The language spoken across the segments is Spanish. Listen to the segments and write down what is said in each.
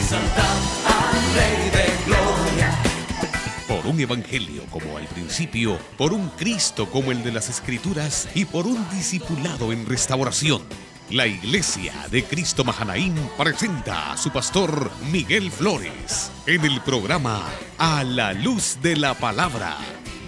exaltad al Rey de Gloria. Por un evangelio como al principio, por un Cristo como el de las Escrituras y por un discipulado en restauración. La Iglesia de Cristo Mahanaim presenta a su pastor Miguel Flores en el programa A la Luz de la Palabra.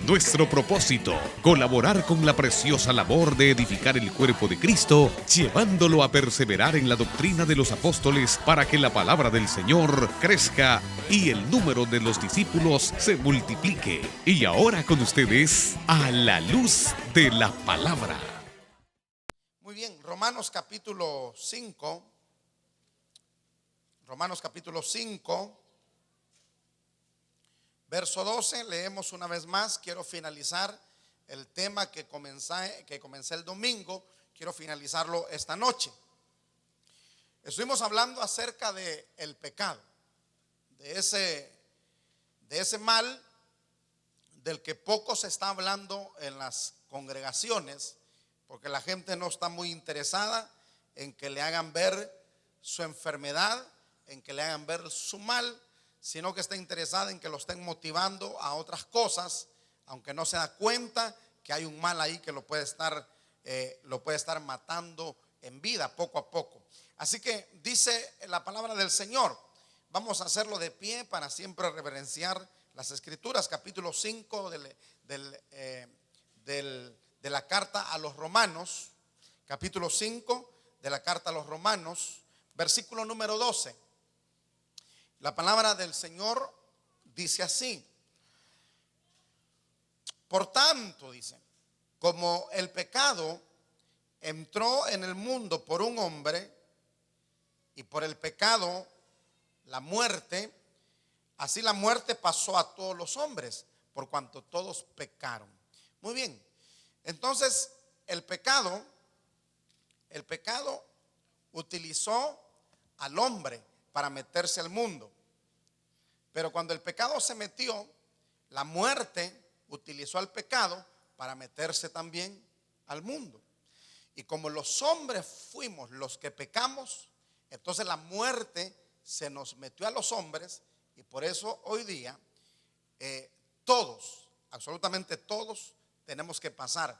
Nuestro propósito, colaborar con la preciosa labor de edificar el cuerpo de Cristo, llevándolo a perseverar en la doctrina de los apóstoles para que la palabra del Señor crezca y el número de los discípulos se multiplique. Y ahora con ustedes, A la Luz de la Palabra. Muy bien, Romanos capítulo 5, verso 12, leemos una vez más. Quiero finalizar el tema que comencé el domingo, quiero finalizarlo esta noche. Estuvimos hablando acerca del pecado, de ese mal del que poco se está hablando en las congregaciones, porque la gente no está muy interesada en que le hagan ver su enfermedad, en que le hagan ver su mal, sino que está interesada en que lo estén motivando a otras cosas, aunque no se da cuenta que hay un mal ahí que lo puede estar matando en vida poco a poco. Así que dice la palabra del Señor, vamos a hacerlo de pie para siempre reverenciar las Escrituras, capítulo 5 de la carta a los Romanos, capítulo 5 de la carta a los Romanos, versículo número 12. La palabra del Señor dice así: por tanto, dice, como el pecado entró en el mundo por un hombre, y por el pecado la muerte, así la muerte pasó a todos los hombres, por cuanto todos pecaron. Muy bien, entonces el pecado utilizó al hombre para meterse al mundo. Pero cuando el pecado se metió, la muerte utilizó al pecado para meterse también al mundo. Y como los hombres fuimos los que pecamos, entonces la muerte se nos metió a los hombres, y por eso hoy día todos, absolutamente todos, tenemos que pasar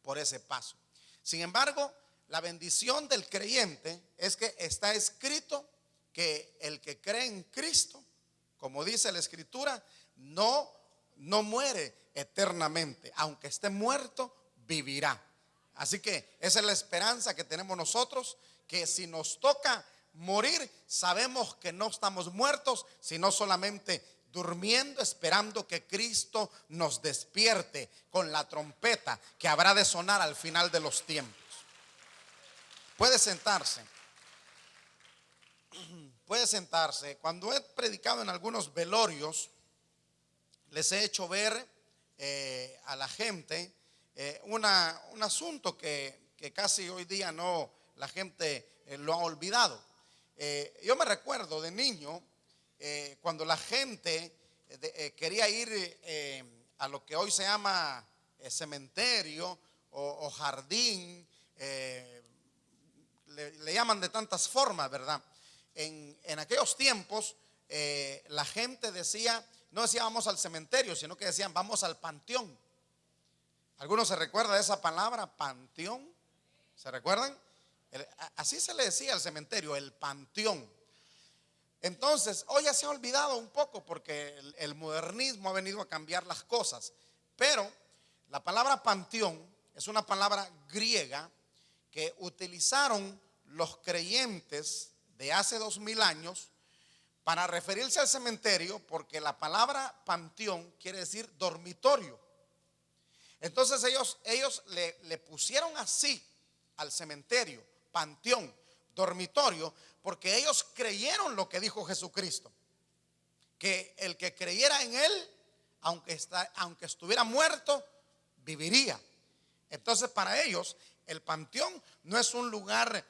por ese paso. Sin embargo, la bendición del creyente es que está escrito que el que cree en Cristo, como dice la Escritura, no muere eternamente, aunque esté muerto, vivirá. Así que esa es la esperanza que tenemos nosotros, que si nos toca morir, sabemos que no estamos muertos, sino solamente durmiendo, esperando que Cristo nos despierte con la trompeta que habrá de sonar al final de los tiempos. Puede sentarse. Puede sentarse. Cuando he predicado en algunos velorios, les he hecho ver a la gente un asunto que casi hoy día la gente lo ha olvidado. Yo me recuerdo de niño, cuando la gente quería ir a lo que hoy se llama cementerio o jardín, le llaman de tantas formas, ¿verdad? En aquellos tiempos la gente no decía vamos al cementerio, sino que decían vamos al panteón. ¿Algunos se recuerdan de esa palabra, panteón? ¿Se recuerdan? Así se le decía al cementerio, el panteón. Entonces, hoy ya se ha olvidado un poco porque el modernismo ha venido a cambiar las cosas. Pero la palabra panteón es una palabra griega que utilizaron los creyentes de hace 2000 años para referirse al cementerio, porque la palabra panteón quiere decir dormitorio. Entonces ellos le pusieron así al cementerio, panteón, dormitorio, porque ellos creyeron lo que dijo Jesucristo, que el que creyera en él, aunque estuviera muerto, viviría. Entonces para ellos el panteón no es un lugar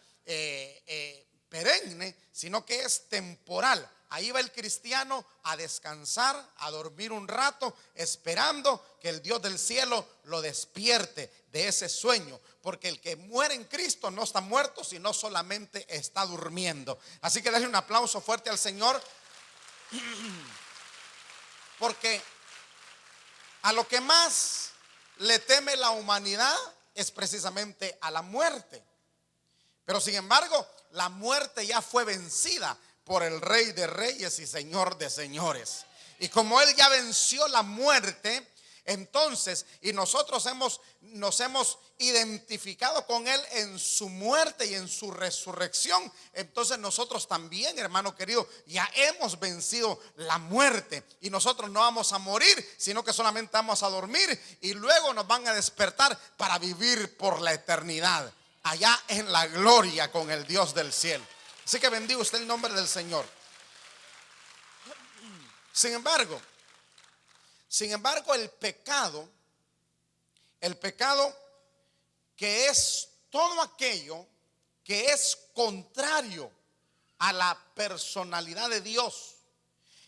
perenne, sino que es temporal. Ahí va el cristiano a descansar, a dormir un rato, esperando que el Dios del cielo lo despierte de ese sueño. Porque el que muere en Cristo no está muerto, sino solamente está durmiendo. Así que denle un aplauso fuerte al Señor. Porque a lo que más le teme la humanidad es precisamente a la muerte. Pero sin embargo, la muerte ya fue vencida por el Rey de Reyes y Señor de Señores. Y como Él ya venció la muerte, entonces, y nosotros nos hemos identificado con Él en su muerte y en su resurrección, entonces nosotros también, hermano querido, ya hemos vencido la muerte. Y nosotros no vamos a morir, sino que solamente vamos a dormir y luego nos van a despertar para vivir por la eternidad, allá en la gloria con el Dios del cielo. Así que bendiga usted el nombre del Señor. Sin embargo, el pecado que es todo aquello que es contrario a la personalidad de Dios.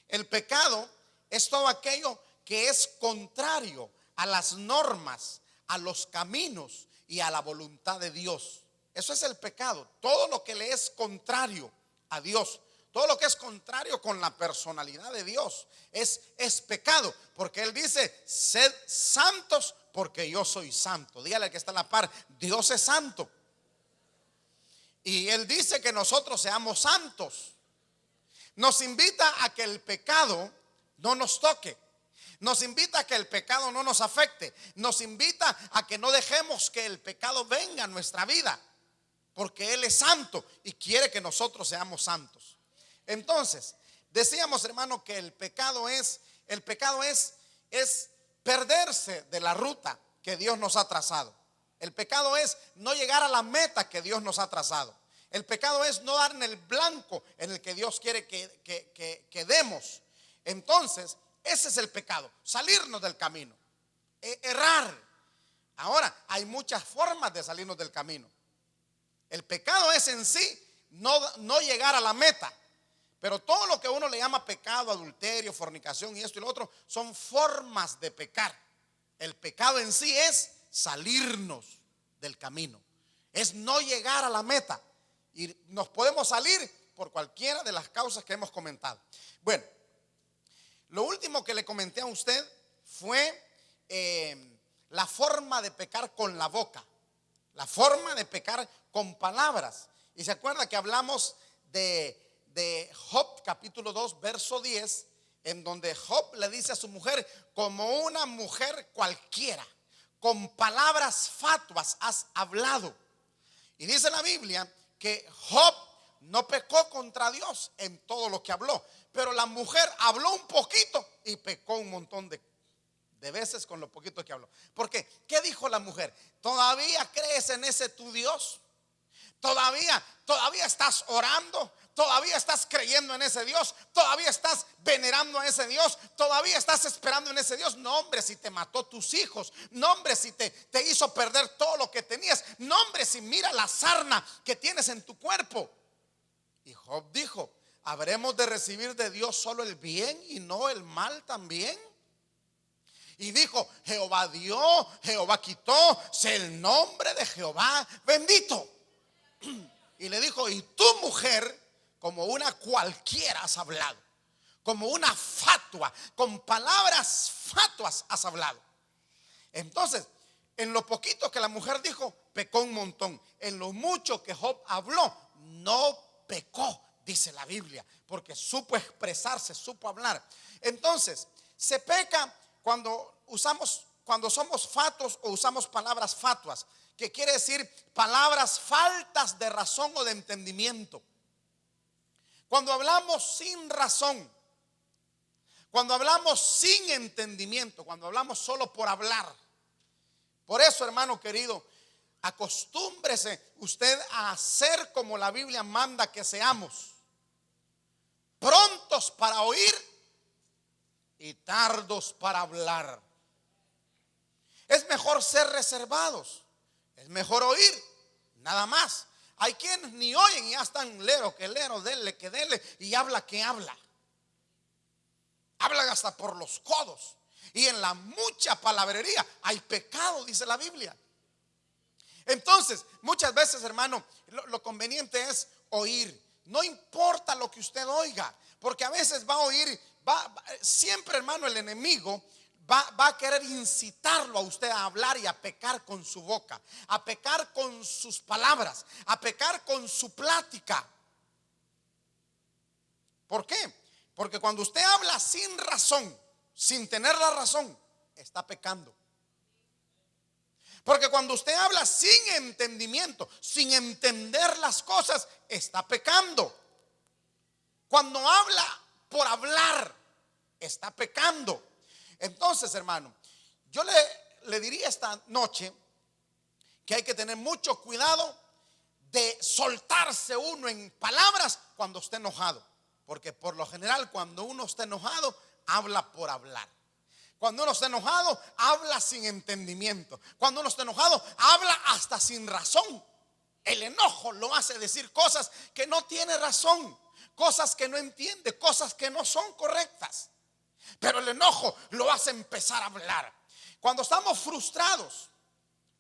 El pecado es todo aquello que es contrario a las normas, a los caminos y a la voluntad de Dios. Eso es el pecado. Todo lo que le es contrario a Dios, todo lo que es contrario con la personalidad de Dios es pecado. Porque Él dice: sed santos porque yo soy santo. Dígale al que está a la par: Dios es santo. Y Él dice que nosotros seamos santos. Nos invita a que el pecado no nos toque. Nos invita a que el pecado no nos afecte. Nos invita a que no dejemos que el pecado venga a nuestra vida. Porque Él es santo y quiere que nosotros seamos santos. Entonces, decíamos, hermano, que el pecado es perderse de la ruta que Dios nos ha trazado. El pecado es no llegar a la meta que Dios nos ha trazado. El pecado es no dar en el blanco en el que Dios quiere que demos. Entonces, ese es el pecado, salirnos del camino, errar. Ahora, hay muchas formas de salirnos del camino. El pecado es en sí no llegar a la meta. Pero todo lo que uno le llama pecado, adulterio, fornicación y esto y lo otro, son formas de pecar. El pecado en sí es salirnos del camino, es no llegar a la meta. Y nos podemos salir por cualquiera de las causas que hemos comentado. Bueno, lo último que le comenté a usted fue la forma de pecar con la boca, la forma de pecar con palabras. Y se acuerda que hablamos de Job capítulo 2 verso 10, en donde Job le dice a su mujer: como una mujer cualquiera, con palabras fatuas has hablado. Y dice la Biblia que Job no pecó contra Dios en todo lo que habló, pero la mujer habló un poquito y pecó un montón de veces con lo poquito que habló. Porque, ¿qué dijo la mujer? ¿Todavía crees en ese tu Dios? ¿Todavía estás orando? ¿Todavía estás creyendo en ese Dios? ¿Todavía estás venerando a ese Dios? ¿Todavía estás esperando en ese Dios? No, hombre, si te mató tus hijos. No, hombre, si te hizo perder todo lo que tenías. No, hombre, si mira la sarna que tienes en tu cuerpo. Y Job dijo: ¿habremos de recibir de Dios solo el bien y no el mal también? Y dijo: Jehová dio, Jehová quitó, sea el nombre de Jehová bendito. Y le dijo: y tu mujer, como una cualquiera has hablado, como una fatua, con palabras fatuas has hablado. Entonces, en lo poquito que la mujer dijo, pecó un montón. En lo mucho que Job habló, no pecó, dice la Biblia, porque supo expresarse, supo hablar. Entonces, se peca cuando somos fatuos o usamos palabras fatuas, que quiere decir palabras faltas de razón o de entendimiento. Cuando hablamos sin razón, cuando hablamos sin entendimiento, cuando hablamos solo por hablar. Por eso, hermano querido, acostúmbrese usted a hacer como la Biblia manda que seamos: prontos para oír y tardos para hablar. Es mejor ser reservados, es mejor oír, nada más. Hay quienes ni oyen y ya están lero, dele, que dele, y habla que habla. Hablan hasta por los codos. Y en la mucha palabrería hay pecado, dice la Biblia. Entonces, muchas veces, hermano, lo conveniente es oír. No importa lo que usted oiga, porque a veces va a oír, siempre, hermano, el enemigo va a querer incitarlo a usted a hablar y a pecar con su boca, a pecar con sus palabras, a pecar con su plática. ¿Por qué? Porque cuando usted habla sin razón, sin tener la razón, está pecando. Porque cuando usted habla sin entendimiento, sin entender las cosas, está pecando. Cuando habla por hablar, está pecando. Entonces, hermano, yo le diría esta noche que hay que tener mucho cuidado de soltarse uno en palabras cuando esté enojado. Porque por lo general cuando uno está enojado, habla por hablar. Cuando uno está enojado, habla sin entendimiento. Cuando uno está enojado, habla hasta sin razón. El enojo lo hace decir cosas que no tiene razón, cosas que no entiende, cosas que no son correctas. Pero el enojo lo hace empezar a hablar. Cuando estamos frustrados,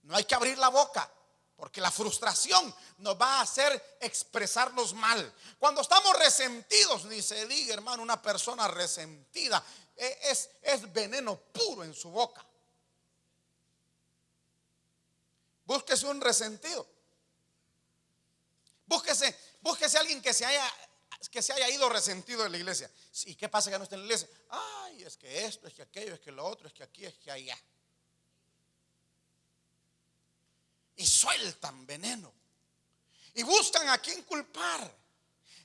no hay que abrir la boca, porque la frustración nos va a hacer expresarnos mal. Cuando estamos resentidos, ni se diga, hermano, una persona resentida es veneno puro en su boca. Búsquese un resentido. Búsquese alguien que se haya ido resentido de la iglesia. ¿Y qué pasa que no está en la iglesia? Ay, es que esto, es que aquello, es que lo otro, es que aquí, es que allá. Y sueltan veneno y buscan a quién culpar.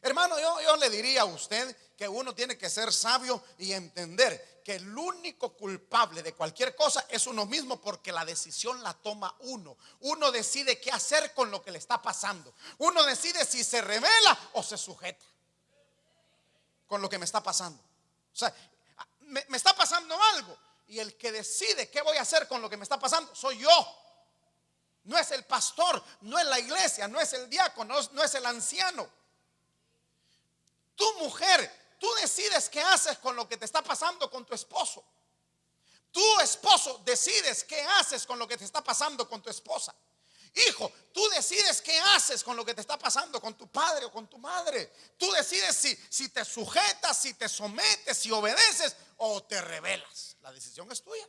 Hermano, yo le diría a usted que uno tiene que ser sabio y entender que el único culpable de cualquier cosa es uno mismo, porque la decisión la toma uno. Uno decide qué hacer con lo que le está pasando. Uno decide si se revela o se sujeta con lo que me está pasando. O sea, me está pasando algo, y el que decide qué voy a hacer con lo que me está pasando soy yo. No es el pastor, no es la iglesia, no es el diácono, no es el anciano. Tu mujer, tú decides qué haces con lo que te está pasando con tu esposo. Tu esposo, decides qué haces con lo que te está pasando con tu esposa. Hijo, tú decides qué haces con lo que te está pasando con tu padre o con tu madre. Tú decides si te sujetas, si te sometes, si obedeces o te rebelas. La decisión es tuya.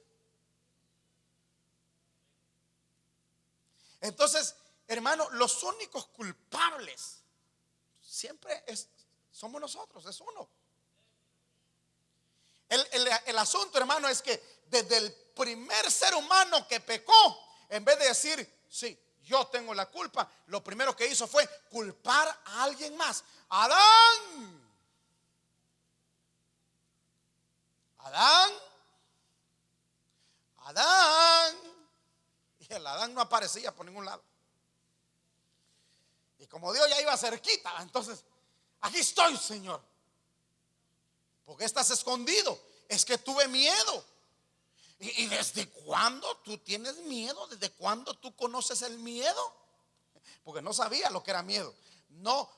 Entonces, hermano, los únicos culpables siempre somos nosotros, es uno. El asunto, hermano, es que desde el primer ser humano que pecó, en vez de decir, sí, yo tengo la culpa, lo primero que hizo fue culpar a alguien más. Adán. Y el Adán no aparecía por ningún lado. Y como Dios ya iba cerquita, entonces, aquí estoy, Señor. ¿Por qué estás escondido? Es que tuve miedo. ¿Y desde cuándo tú tienes miedo? ¿Desde cuándo tú conoces el miedo? Porque no sabía lo que era miedo. No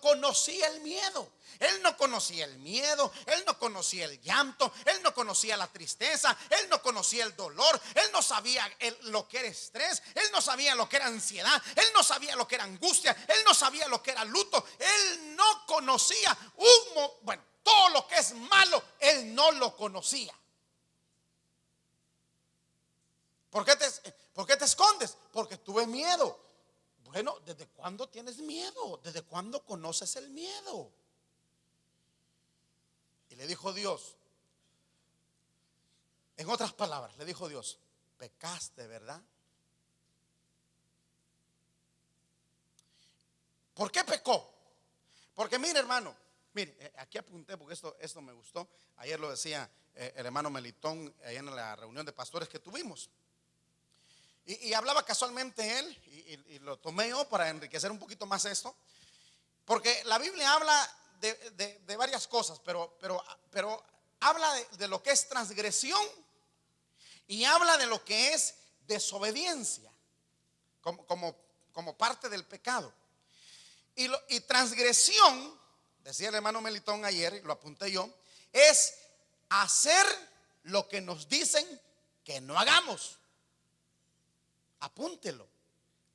conocía el miedo. Él no conocía el miedo. Él no conocía el llanto. Él no conocía la tristeza. Él no conocía el dolor. Él no sabía lo que era estrés. Él no sabía lo que era ansiedad. Él no sabía lo que era angustia. Él no sabía lo que era luto. Él no conocía todo lo que es malo. Él no lo conocía. ¿Por qué te escondes? Porque tuve miedo. Bueno, ¿desde cuándo tienes miedo? ¿Desde cuándo conoces el miedo? Y le dijo Dios, en otras palabras, le dijo Dios, pecaste, ¿verdad? ¿Por qué pecó? Porque mire, hermano, mire, aquí apunté porque esto me gustó. Ayer lo decía el hermano Melitón allá en la reunión de pastores que tuvimos. Y hablaba casualmente él, y lo tomé yo para enriquecer un poquito más esto, porque la Biblia habla de varias cosas, pero habla de lo que es transgresión y habla de lo que es desobediencia como parte del pecado. Y transgresión, decía el hermano Melitón ayer, lo apunté yo, es hacer lo que nos dicen que no hagamos. Apúntelo.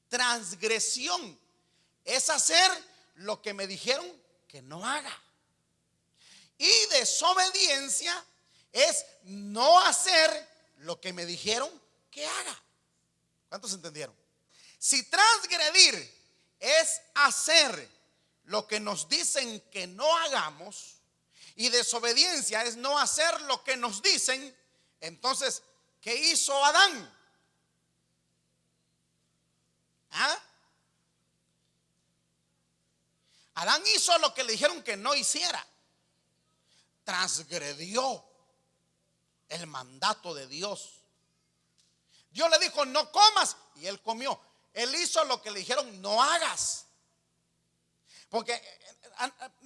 Transgresión es hacer lo que me dijeron que no haga. Y desobediencia es no hacer lo que me dijeron que haga. ¿Cuántos entendieron? Si transgredir es hacer lo que nos dicen que no hagamos y desobediencia es no hacer lo que nos dicen, entonces, ¿qué hizo Adán? ¿Ah? Adán hizo lo que le dijeron que no hiciera. Transgredió el mandato de Dios. Dios le dijo no comas y él comió. Él hizo lo que le dijeron no hagas. Porque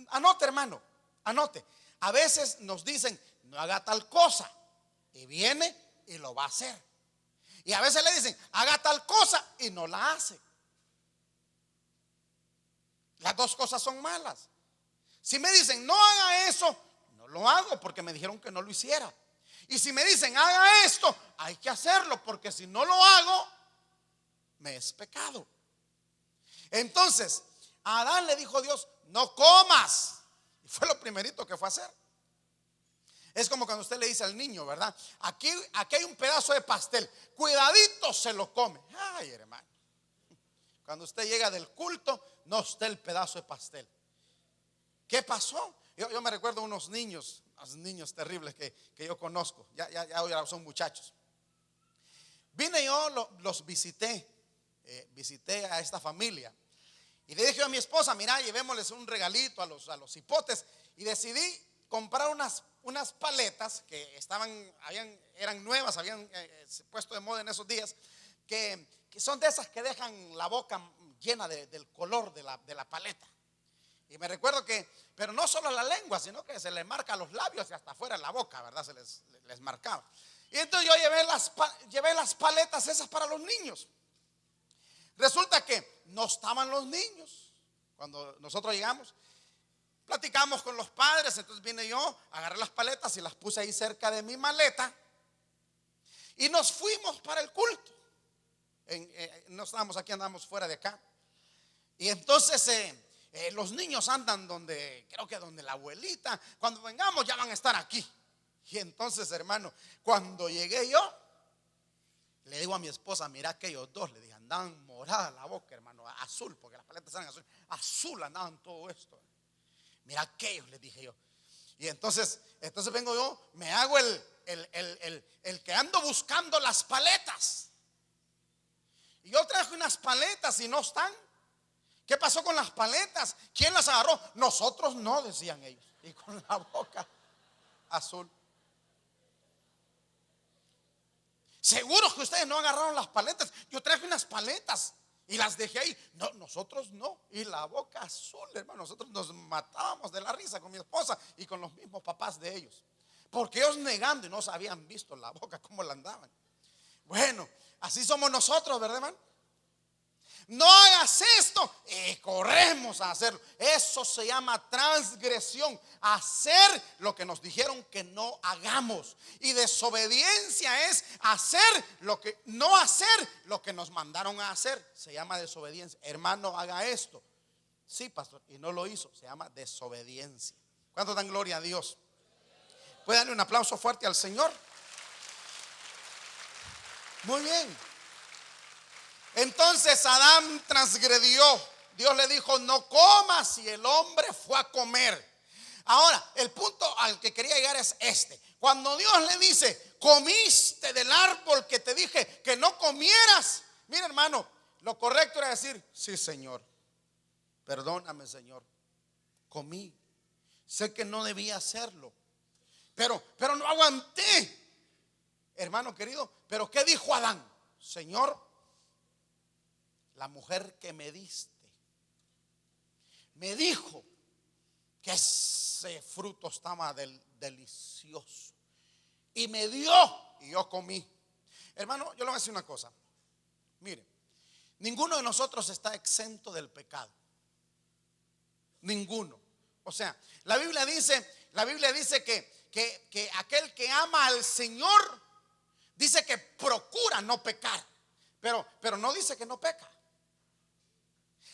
anote, hermano, anote. A veces nos dicen no haga tal cosa y viene y lo va a hacer. Y a veces le dicen haga tal cosa y no la hace. Las dos cosas son malas. Si me dicen no haga eso, no lo hago porque me dijeron que no lo hiciera. Y si me dicen haga esto, hay que hacerlo porque si no lo hago, me es pecado. Entonces, a Adán le dijo Dios, no comas. Y fue lo primerito que fue a hacer. Es como cuando usted le dice al niño, ¿verdad? Aquí hay un pedazo de pastel, cuidadito se lo come. Ay, hermano, cuando usted llega del culto, no está el pedazo de pastel. ¿Qué pasó? Yo me recuerdo unos niños terribles que yo conozco. Ya son muchachos. Vine yo, los visité. Visité a esta familia. Y le dije a mi esposa, mira, llevémosles un regalito a los hipotes. Y decidí comprar unas paletas que eran nuevas, habían puesto de moda en esos días, que son de esas que dejan la boca llena del color de la paleta. Y me recuerdo pero no solo la lengua, sino que se les marca los labios y hasta afuera la boca, ¿verdad? Se les marcaba. Y entonces yo llevé las paletas esas para los niños. Resulta que no estaban los niños. Cuando nosotros llegamos, platicamos con los padres. Entonces vine yo, agarré las paletas y las puse ahí cerca de mi maleta. Y nos fuimos para el culto. No estábamos aquí, andamos fuera de acá. Y entonces los niños andan creo que donde la abuelita. Cuando vengamos ya van a estar aquí. Y entonces, hermano, cuando llegué yo, le digo a mi esposa, mira aquellos dos, le dije, andaban morada la boca, hermano, azul, porque las paletas eran azul andaban todo esto. Mira aquellos, le dije yo. Y entonces vengo yo, me hago el que ando buscando las paletas. Y yo traje unas paletas y no están. ¿Qué pasó con las paletas? ¿Quién las agarró? Nosotros no, decían ellos. Y con la boca azul. Seguro que ustedes no agarraron las paletas. Yo traje unas paletas y las dejé ahí. No, nosotros no. Y la boca azul, hermano. Nosotros nos matábamos de la risa con mi esposa y con los mismos papás de ellos. Porque ellos negando y no se habían visto la boca cómo la andaban. Bueno, así somos nosotros, ¿verdad, hermano? No hagas esto y corremos a hacerlo. Eso se llama transgresión. Hacer lo que nos dijeron que no hagamos. Y desobediencia es no hacer lo que nos mandaron a hacer. Se llama desobediencia. Hermano, haga esto. Sí, pastor, y no lo hizo. Se llama desobediencia. ¿Cuánto dan gloria a Dios? ¿Puede darle un aplauso fuerte al Señor? Muy bien. Entonces Adán transgredió. Dios le dijo no comas y el hombre fue a comer. Ahora, el punto al que quería llegar es este. Cuando Dios le dice comiste del árbol que te dije que no comieras, mira, hermano, lo correcto era decir sí, Señor, perdóname, Señor, comí, sé que no debía hacerlo, pero no aguanté, hermano querido. Pero ¿qué dijo Adán? Señor, la mujer que me diste me dijo que ese fruto estaba delicioso y me dio y yo comí. Hermano, yo le voy a decir una cosa. Mire, ninguno de nosotros está exento del pecado. Ninguno. O sea, la Biblia dice que aquel que ama al Señor dice que procura no pecar, pero no dice que no peca.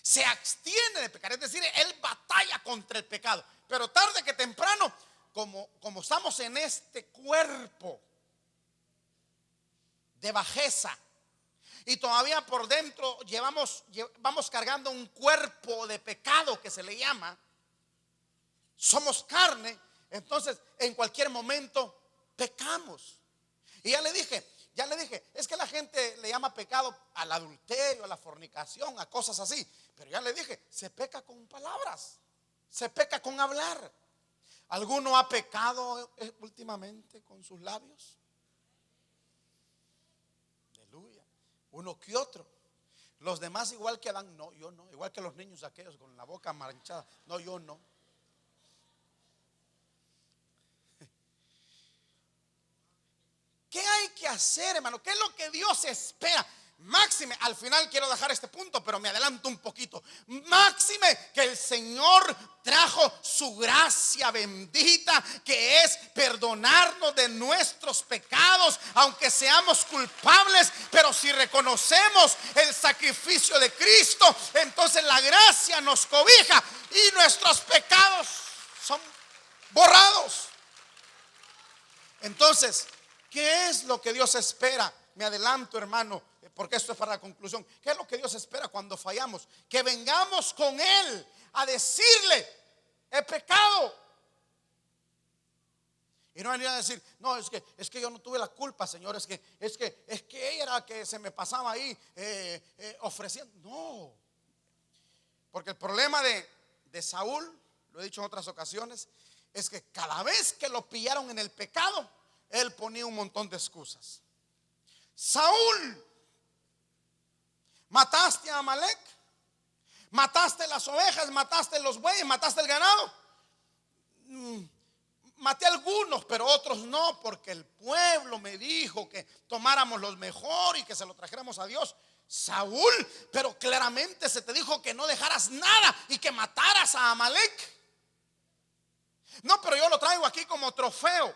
Se abstiene de pecar, es decir, él batalla contra el pecado, pero tarde que temprano, como estamos en este cuerpo de bajeza y todavía por dentro vamos cargando un cuerpo de pecado que se le llama, somos carne, entonces en cualquier momento pecamos. Y ya le dije, es que la gente le llama pecado al adulterio, a la fornicación, a cosas así. Pero ya le dije, se peca con palabras, se peca con hablar. ¿Alguno ha pecado últimamente con sus labios? Aleluya. Uno que otro. Los demás igual que Adán, no, yo no. Igual que los niños aquellos con la boca manchada, no, yo no. ¿Qué hay que hacer, hermano? ¿Qué es lo que Dios espera? Máxime, al final quiero dejar este punto, pero me adelanto un poquito. Máxime que el Señor trajo su gracia bendita, que es perdonarnos de nuestros pecados, aunque seamos culpables. Pero si reconocemos el sacrificio de Cristo, entonces la gracia nos cobija y nuestros pecados son borrados. Entonces, ¿qué es lo que Dios espera? Me adelanto, hermano, porque esto es para la conclusión. ¿Qué es lo que Dios espera cuando fallamos? Que vengamos con Él a decirle: he pecado. Y no venir a decir: no, es que yo no tuve la culpa, Señor. Es que ella era la que se me pasaba ahí ofreciendo. No. Porque el problema de Saúl, lo he dicho en otras ocasiones, es que cada vez que lo pillaron en el pecado, él ponía un montón de excusas. Saúl, mataste a Amalek, mataste las ovejas, mataste los bueyes, mataste el ganado. Maté algunos, pero otros no, porque el pueblo me dijo que tomáramos los mejor y que se lo trajéramos a Dios. Saúl, pero claramente se te dijo que no dejaras nada y que mataras a Amalek. No, pero yo lo traigo aquí como trofeo.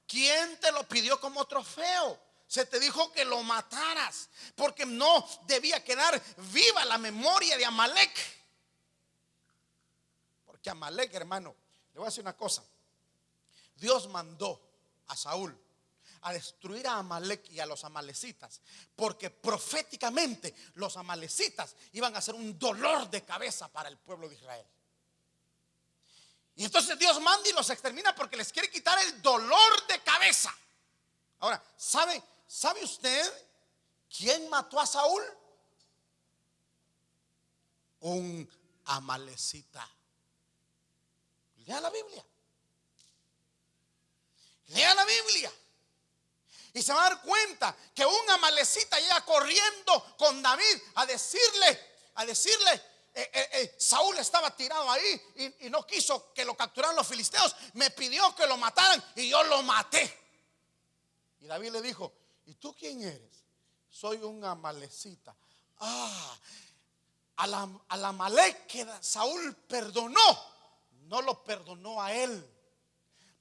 ¿Quién te lo pidió como trofeo? Se te dijo que lo mataras, porque no debía quedar viva la memoria de Amalek. Porque Amalek, hermano, le voy a decir una cosa. Dios mandó a Saúl a destruir a Amalek y a los amalecitas, porque proféticamente los amalecitas iban a ser un dolor de cabeza para el pueblo de Israel. Y entonces Dios manda y los extermina porque les quiere quitar el dolor de cabeza. Ahora, ¿sabe usted quién mató a Saúl? Un amalecita. Lea la Biblia. Lea la Biblia. Y se va a dar cuenta que un amalecita llega corriendo con David a decirle, Saúl estaba tirado ahí y no quiso que lo capturaran los filisteos. Me pidió que lo mataran y yo lo maté. Y David le dijo: ¿y tú quién eres? Soy un amalecita. Al Amalek que Saúl perdonó, no lo perdonó a él.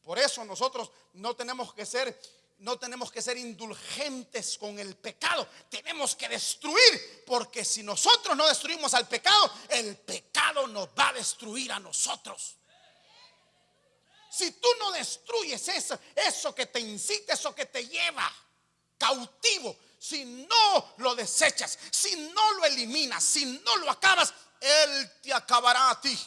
Por eso nosotros no tenemos que ser indulgentes con el pecado. Tenemos que destruir, porque si nosotros no destruimos al pecado, el pecado nos va a destruir a nosotros. Si tú no destruyes eso que te incita, eso que te lleva cautivo, si no lo desechas, si no lo eliminas, si no lo acabas, Él te acabará a ti.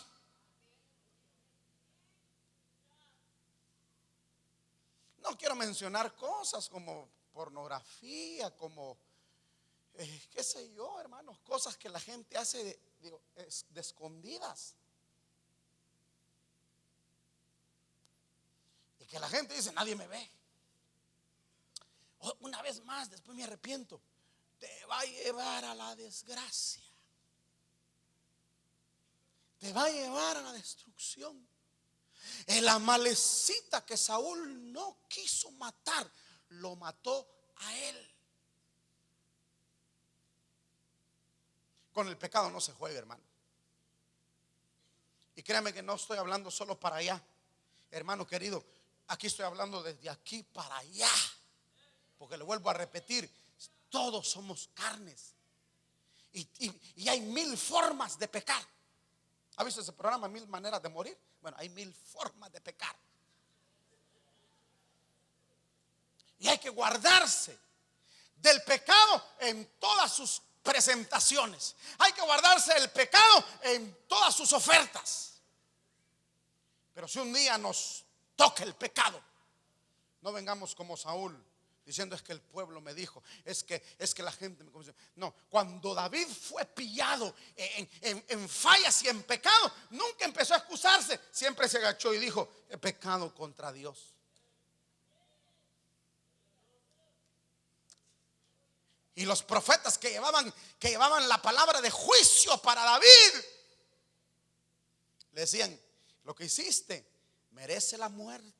No quiero mencionar cosas como pornografía, como qué sé yo, hermanos, cosas que la gente hace de escondidas. Y que la gente dice: nadie me ve. Una vez más, después me arrepiento. Te va a llevar a la desgracia. Te va a llevar a la destrucción. El amalecita que Saúl no quiso matar, lo mató a él. Con el pecado no se juega, hermano. Y créame que no estoy hablando solo para allá, hermano querido. Aquí estoy hablando desde aquí para allá. Porque le vuelvo a repetir, todos somos carnes. Y hay 1000 formas de pecar. ¿Ha visto ese programa, 1000 maneras de morir? Bueno, hay 1000 formas de pecar. Y hay que guardarse del pecado en todas sus presentaciones. Hay que guardarse del pecado en todas sus ofertas. Pero si un día nos toca el pecado, no vengamos como Saúl diciendo: es que el pueblo me dijo, es que la gente me convenció. No, cuando David fue pillado en fallas y en pecado, nunca empezó a excusarse. Siempre se agachó y dijo: he pecado contra Dios. Y los profetas que llevaban la palabra de juicio para David, le decían: lo que hiciste merece la muerte,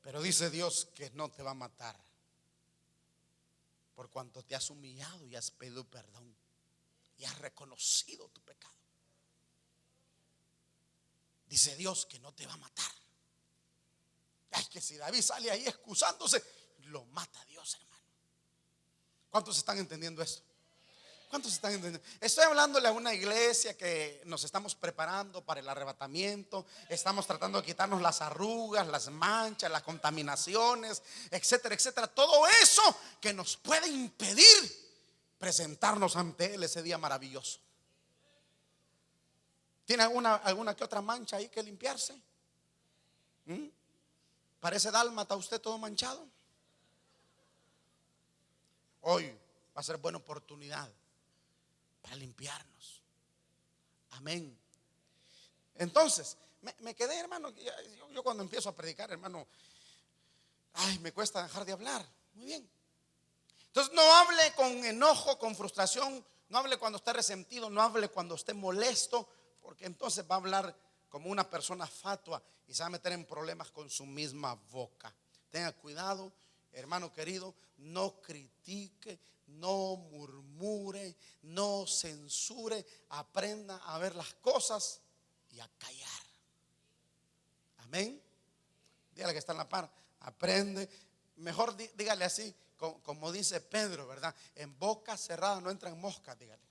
pero dice Dios que no te va a matar, por cuanto te has humillado y has pedido perdón y has reconocido tu pecado. Dice Dios que no te va a matar. Ay, que si David sale ahí excusándose, lo mata Dios, hermano. ¿Cuántos están entendiendo esto? ¿Cuántos están entendiendo? Estoy hablándole a una iglesia que nos estamos preparando para el arrebatamiento. Estamos tratando de quitarnos las arrugas, las manchas, las contaminaciones, etcétera, etcétera. Todo eso que nos puede impedir presentarnos ante Él ese día maravilloso. ¿Tiene alguna que otra mancha ahí que limpiarse? ¿Parece dálmata usted todo manchado? Hoy va a ser buena oportunidad para limpiarnos. Amén. Entonces, me quedé, hermano. Yo cuando empiezo a predicar, hermano, me cuesta dejar de hablar. Muy bien. Entonces, no hable con enojo, con frustración. No hable cuando esté resentido. No hable cuando esté molesto, porque entonces va a hablar como una persona fatua y se va a meter en problemas con su misma boca. Tenga cuidado, hermano querido. No critique, no murmure, no censure. Aprenda a ver las cosas y a callar. Amén. Dígale que está en la par. Aprende. Mejor dígale así, como dice Pedro, ¿verdad? En boca cerrada no entran moscas, dígale.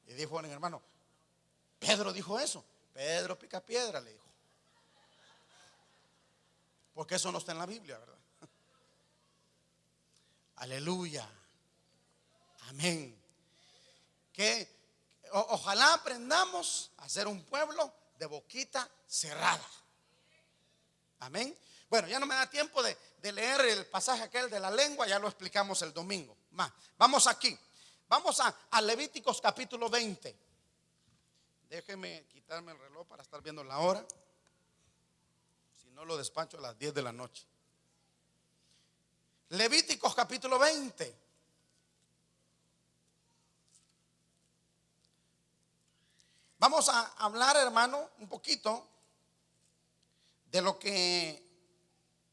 Y dijo el hermano: Pedro dijo eso. Pedro pica piedra, le dijo. Porque eso no está en la Biblia, ¿verdad? Aleluya. Amén. Que ojalá aprendamos a ser un pueblo de boquita cerrada. Amén. Bueno, ya no me da tiempo de leer el pasaje aquel de la lengua. Ya lo explicamos el domingo. Vamos aquí. Vamos a Levíticos capítulo 20. Déjeme quitarme el reloj para estar viendo la hora. Si no, lo despacho a las 10 de la noche. Levíticos capítulo 20. Vamos a hablar, hermano, un poquito de lo que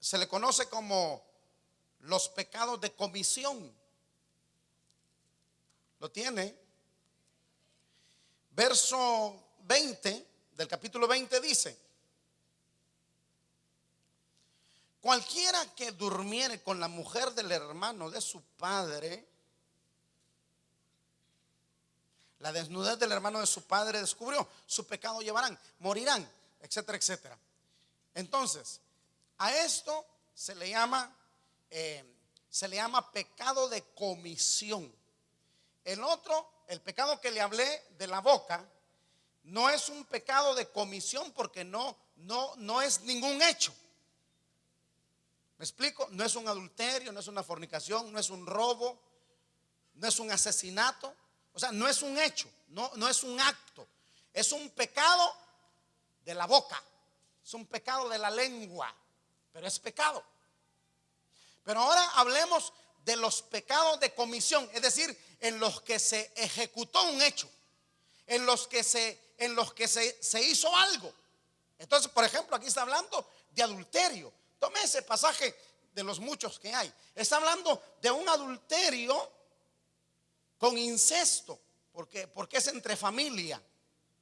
se le conoce como los pecados de comisión. ¿Lo tiene? Verso 20 del capítulo 20 dice: cualquiera que durmiere con la mujer del hermano de su padre, la desnudez del hermano de su padre descubrió, su pecado llevarán, morirán, etcétera, etcétera. Entonces, a esto se le llama pecado de comisión. El otro, el pecado que le hablé de la boca, no es un pecado de comisión porque no es ningún hecho. ¿Me explico? No es un adulterio, no es una fornicación, no es un robo, no es un asesinato. O sea, no es un hecho, no es un acto. Es un pecado de la boca, es un pecado de la lengua, pero es pecado. Pero ahora hablemos de los pecados de comisión, es decir, en los que se ejecutó un hecho, en los que se hizo algo. Entonces, por ejemplo, aquí está hablando de adulterio. Tome ese pasaje de los muchos que hay. Está hablando de un adulterio con incesto. porque es entre familia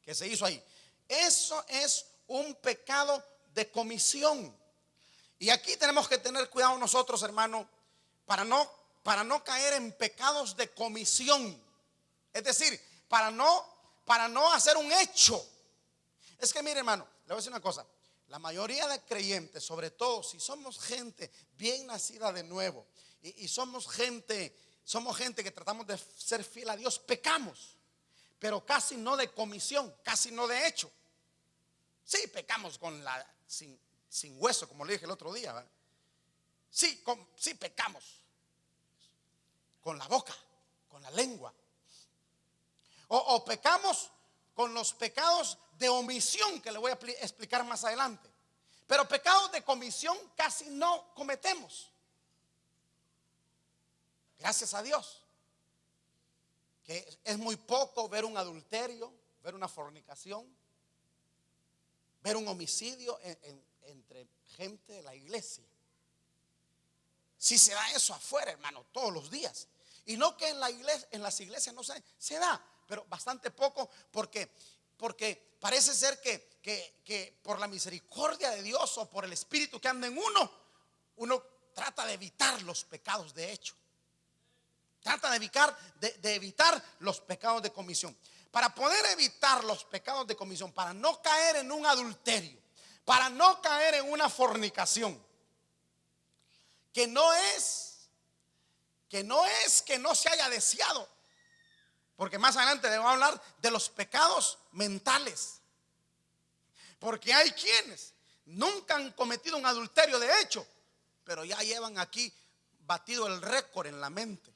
que se hizo ahí. Eso es un pecado de comisión. Y aquí tenemos que tener cuidado nosotros, hermano, para no caer en pecados de comisión. Es decir, para no hacer un hecho. Es que mire, hermano, le voy a decir una cosa. La mayoría de creyentes, sobre todo si somos gente bien nacida de nuevo y somos gente que tratamos de ser fiel a Dios, pecamos, pero casi no de comisión, casi no de hecho. Sí, pecamos sin hueso, como le dije el otro día, ¿verdad? Sí, pecamos con la boca, con la lengua. O pecamos con los pecados de omisión, que le voy a explicar más adelante. Pero pecados de comisión casi no cometemos. Gracias a Dios. Que es muy poco ver un adulterio, ver una fornicación, ver un homicidio entre gente de la iglesia. Si se da eso afuera, hermano, todos los días. Y no que en las iglesias no se da, pero bastante poco, porque parece ser que por la misericordia de Dios o por el Espíritu que anda en uno trata de evitar los pecados de hecho. Trata de evitar los pecados de comisión. Para poder evitar los pecados de comisión, para no caer en un adulterio, para no caer en una fornicación, que no se haya deseado. Porque más adelante le voy a hablar de los pecados mentales. Porque hay quienes nunca han cometido un adulterio de hecho, pero ya llevan aquí batido el récord en la mente.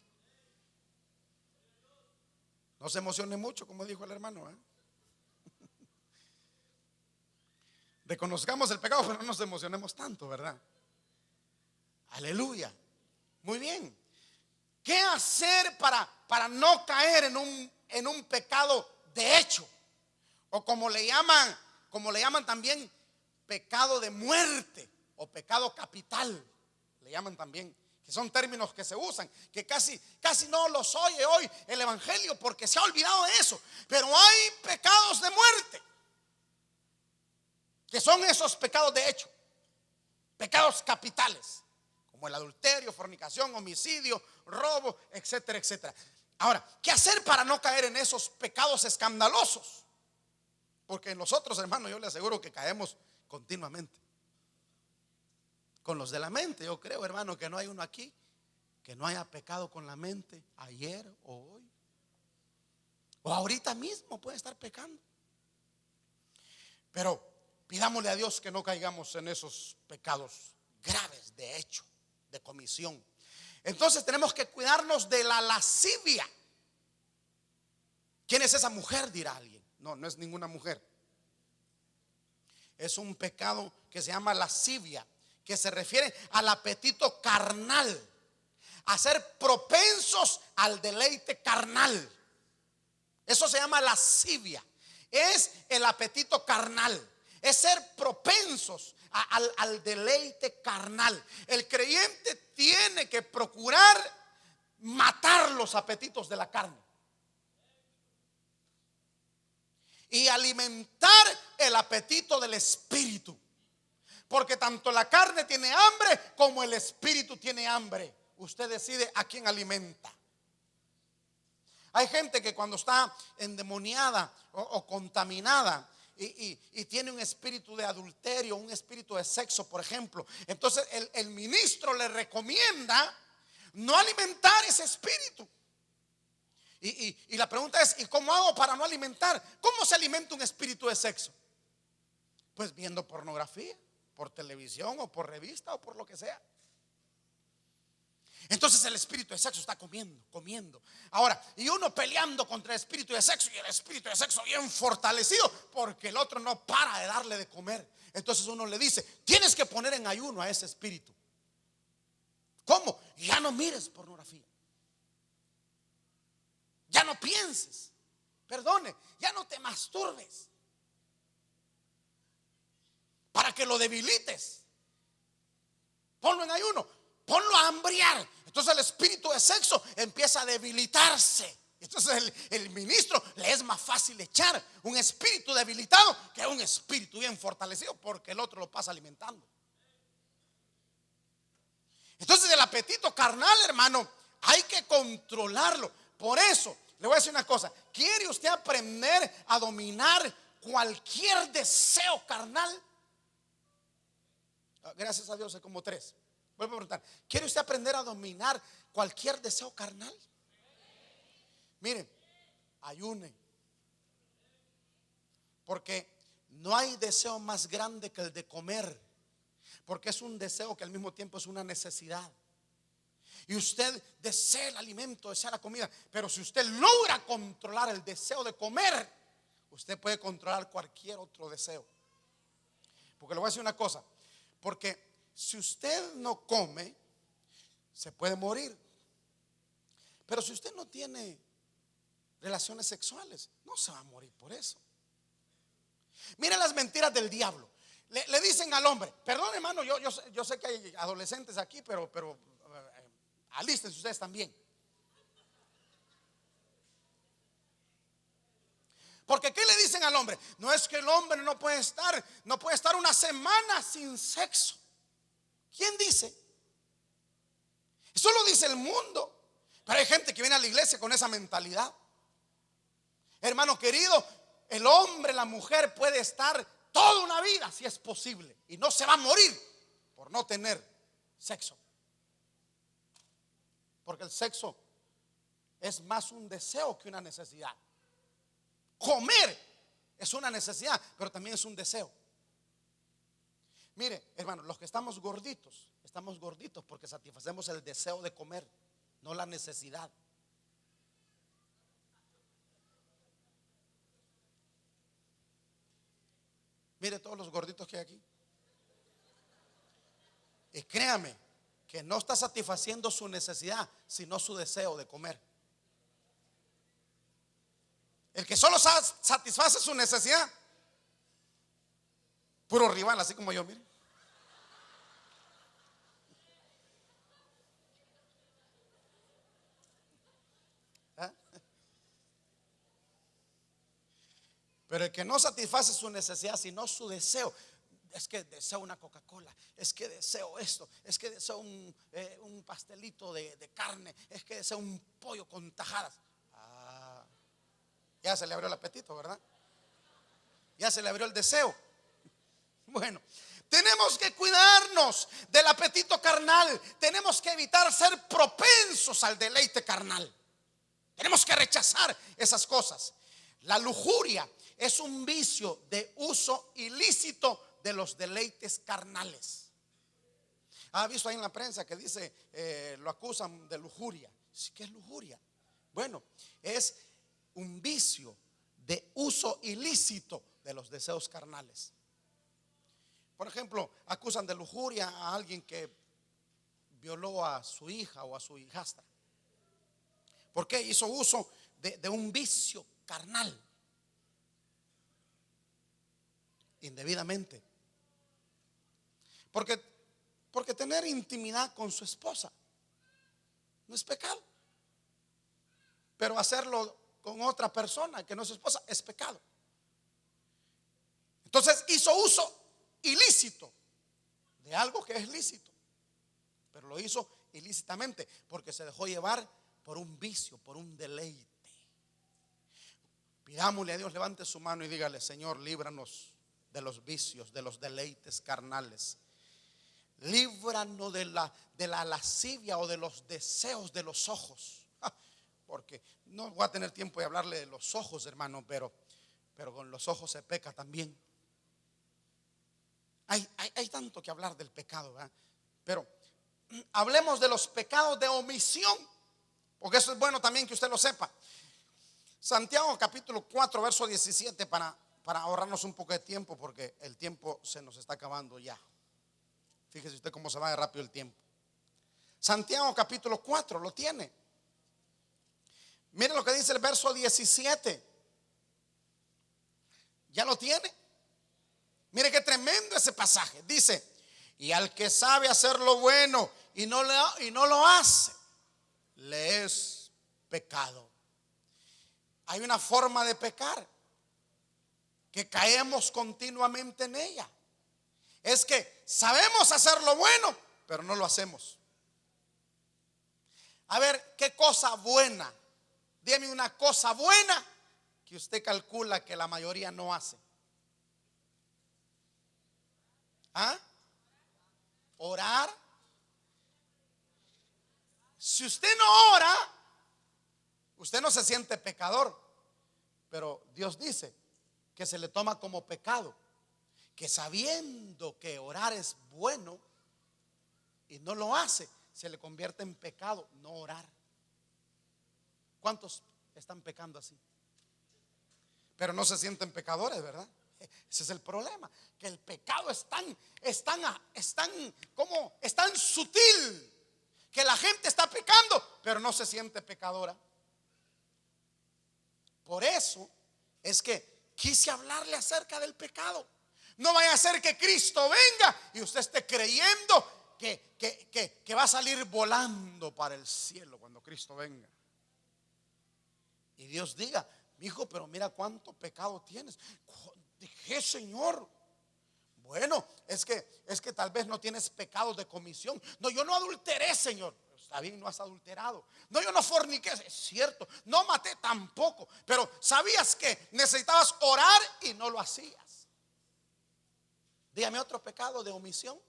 No se emocione mucho, como dijo el hermano, ¿eh? Reconozcamos el pecado, pero no nos emocionemos tanto, ¿verdad? Aleluya. Muy bien. ¿Qué hacer para no caer en un pecado de hecho? O como le llaman también pecado de muerte o pecado capital. Le llaman también, que son términos que se usan, que casi no los oye hoy el evangelio porque se ha olvidado de eso. Pero hay pecados de muerte, que son esos pecados de hecho, pecados capitales, como el adulterio, fornicación, homicidio, robo, etcétera, etcétera. Ahora, ¿qué hacer para no caer en esos pecados escandalosos? Porque nosotros, hermanos, yo le aseguro que caemos continuamente. Con los de la mente, yo creo, hermano, que no hay uno aquí que no haya pecado con la mente ayer o hoy. O ahorita mismo puede estar pecando. Pero pidámosle a Dios que no caigamos en esos pecados graves de hecho, de comisión. Entonces tenemos que cuidarnos de la lascivia. ¿Quién es esa mujer? Dirá alguien. No es ninguna mujer. Es un pecado que se llama lascivia, que se refiere al apetito carnal, a ser propensos al deleite carnal. Eso se llama lascivia. Es el apetito carnal, es ser propensos al deleite carnal. El creyente tiene que procurar matar los apetitos de la carne y alimentar el apetito del espíritu, porque tanto la carne tiene hambre como el espíritu tiene hambre. Usted decide a quién alimenta. Hay gente que cuando está endemoniada o contaminada y tiene un espíritu de adulterio, un espíritu de sexo, por ejemplo, entonces el ministro le recomienda no alimentar ese espíritu. Y la pregunta es, ¿y cómo hago para no alimentar? ¿Cómo se alimenta un espíritu de sexo? Pues viendo pornografía, por televisión o por revista o por lo que sea. Entonces el espíritu de sexo está comiendo. Ahora, y uno peleando contra el espíritu de sexo, y el espíritu de sexo bien fortalecido, porque el otro no para de darle de comer. Entonces uno le dice, tienes que poner en ayuno a ese espíritu. ¿Cómo? Ya no mires pornografía, ya no pienses, perdone, ya no te masturbes, para que lo debilites. Ponlo en ayuno, ponlo a hambriar. Entonces el espíritu de sexo empieza a debilitarse Entonces el ministro le es más fácil echar un espíritu debilitado que un espíritu bien fortalecido, porque el otro lo pasa alimentando. Entonces el apetito carnal, hermano, hay que controlarlo. Por eso le voy a decir una cosa: ¿quiere usted aprender a dominar cualquier deseo carnal? Gracias a Dios hay como 3. Vuelvo a preguntar: ¿quiere usted aprender a dominar cualquier deseo carnal? Mire, ayune, porque no hay deseo más grande que el de comer, porque es un deseo que al mismo tiempo es una necesidad. Y usted desea el alimento, desea la comida, pero si usted logra controlar el deseo de comer, usted puede controlar cualquier otro deseo. Porque le voy a decir una cosa: porque si usted no come, se puede morir. Pero si usted no tiene relaciones sexuales, no se va a morir por eso. Miren las mentiras del diablo. Le dicen al hombre, perdón hermano, yo sé que hay adolescentes aquí, pero alístense ustedes también. Porque ¿qué le dicen al hombre? No es que el hombre no puede estar una semana sin sexo. ¿Quién dice? Eso lo dice el mundo. Pero hay gente que viene a la iglesia con esa mentalidad. Hermano querido, el hombre, la mujer puede estar toda una vida, si es posible, y no se va a morir por no tener sexo. Porque el sexo es más un deseo que una necesidad. Comer es una necesidad, pero también es un deseo. Mire, hermano, los que estamos gorditos porque satisfacemos el deseo de comer, no la necesidad. Mire todos los gorditos que hay aquí. Y créame que no está satisfaciendo su necesidad, sino su deseo de comer. El que solo satisface su necesidad, puro rival, así como yo, mire. ¿Ah? Pero el que no satisface su necesidad, sino su deseo, es que deseo una Coca-Cola, es que deseo esto, es que deseo un pastelito de carne, es que deseo un pollo con tajadas. Ya se le abrió el apetito, ¿verdad? Ya se le abrió el deseo. Bueno, tenemos que cuidarnos del apetito carnal. Tenemos que evitar ser propensos al deleite carnal. Tenemos que rechazar esas cosas. La lujuria es un vicio de uso ilícito de los deleites carnales. ¿Ha visto ahí en la prensa que dice, lo acusan de lujuria? ¿Qué es lujuria? Bueno, es un vicio de uso ilícito de los deseos carnales. Por ejemplo, acusan de lujuria a alguien que violó a su hija o a su hijastra. ¿Por qué? Hizo uso de un vicio carnal indebidamente. Porque tener intimidad con su esposa no es pecado, pero hacerlo con otra persona que no es su esposa es pecado. Entonces hizo uso ilícito de algo que es lícito, pero lo hizo ilícitamente porque se dejó llevar por un vicio, por un deleite. Pidámosle a Dios, levante su mano y dígale: Señor, líbranos de los vicios, de los deleites carnales. Líbranos de la lascivia o de los deseos de los ojos. Porque no voy a tener tiempo de hablarle de los ojos, hermano, pero con los ojos se peca también. Hay tanto que hablar del pecado, ¿verdad? Pero hablemos de los pecados de omisión, porque eso es bueno también que usted lo sepa. Santiago capítulo 4 verso 17, para ahorrarnos un poco de tiempo, porque el tiempo se nos está acabando ya. Fíjese usted cómo se va de rápido el tiempo. Santiago capítulo 4, lo tiene. Miren lo que dice el verso 17. ¿Ya lo tiene? Mire qué tremendo ese pasaje. Dice: y al que sabe hacer lo bueno y no lo hace, le es pecado. hay una forma de pecar que caemos continuamente en ella. Es que sabemos hacer lo bueno, pero no lo hacemos. A ver, ¿qué cosa buena? Dime una cosa buena que usted calcula que la mayoría no hace. ¿Ah? Orar. Si usted no ora, usted no se siente pecador, pero Dios dice que se le toma como pecado, que sabiendo que orar es bueno y no lo hace, se le convierte en pecado no orar. ¿Cuántos están pecando así? Pero no se sienten pecadores, ¿verdad? Ese es el problema, que el pecado es tan sutil que la gente está pecando, pero no se siente pecadora. Por eso es que quise hablarle acerca del pecado. No vaya a ser que Cristo venga y usted esté creyendo que va a salir volando para el cielo cuando Cristo venga. Y Dios diga: mi hijo, pero mira cuánto pecado tienes. Dije: Señor, bueno, es que tal vez no tienes pecados de comisión. No, yo no adulteré, Señor. Está bien, no has adulterado. No, yo no forniqué, es cierto. No maté tampoco. Pero sabías que necesitabas orar y no lo hacías. Dígame otro pecado de omisión.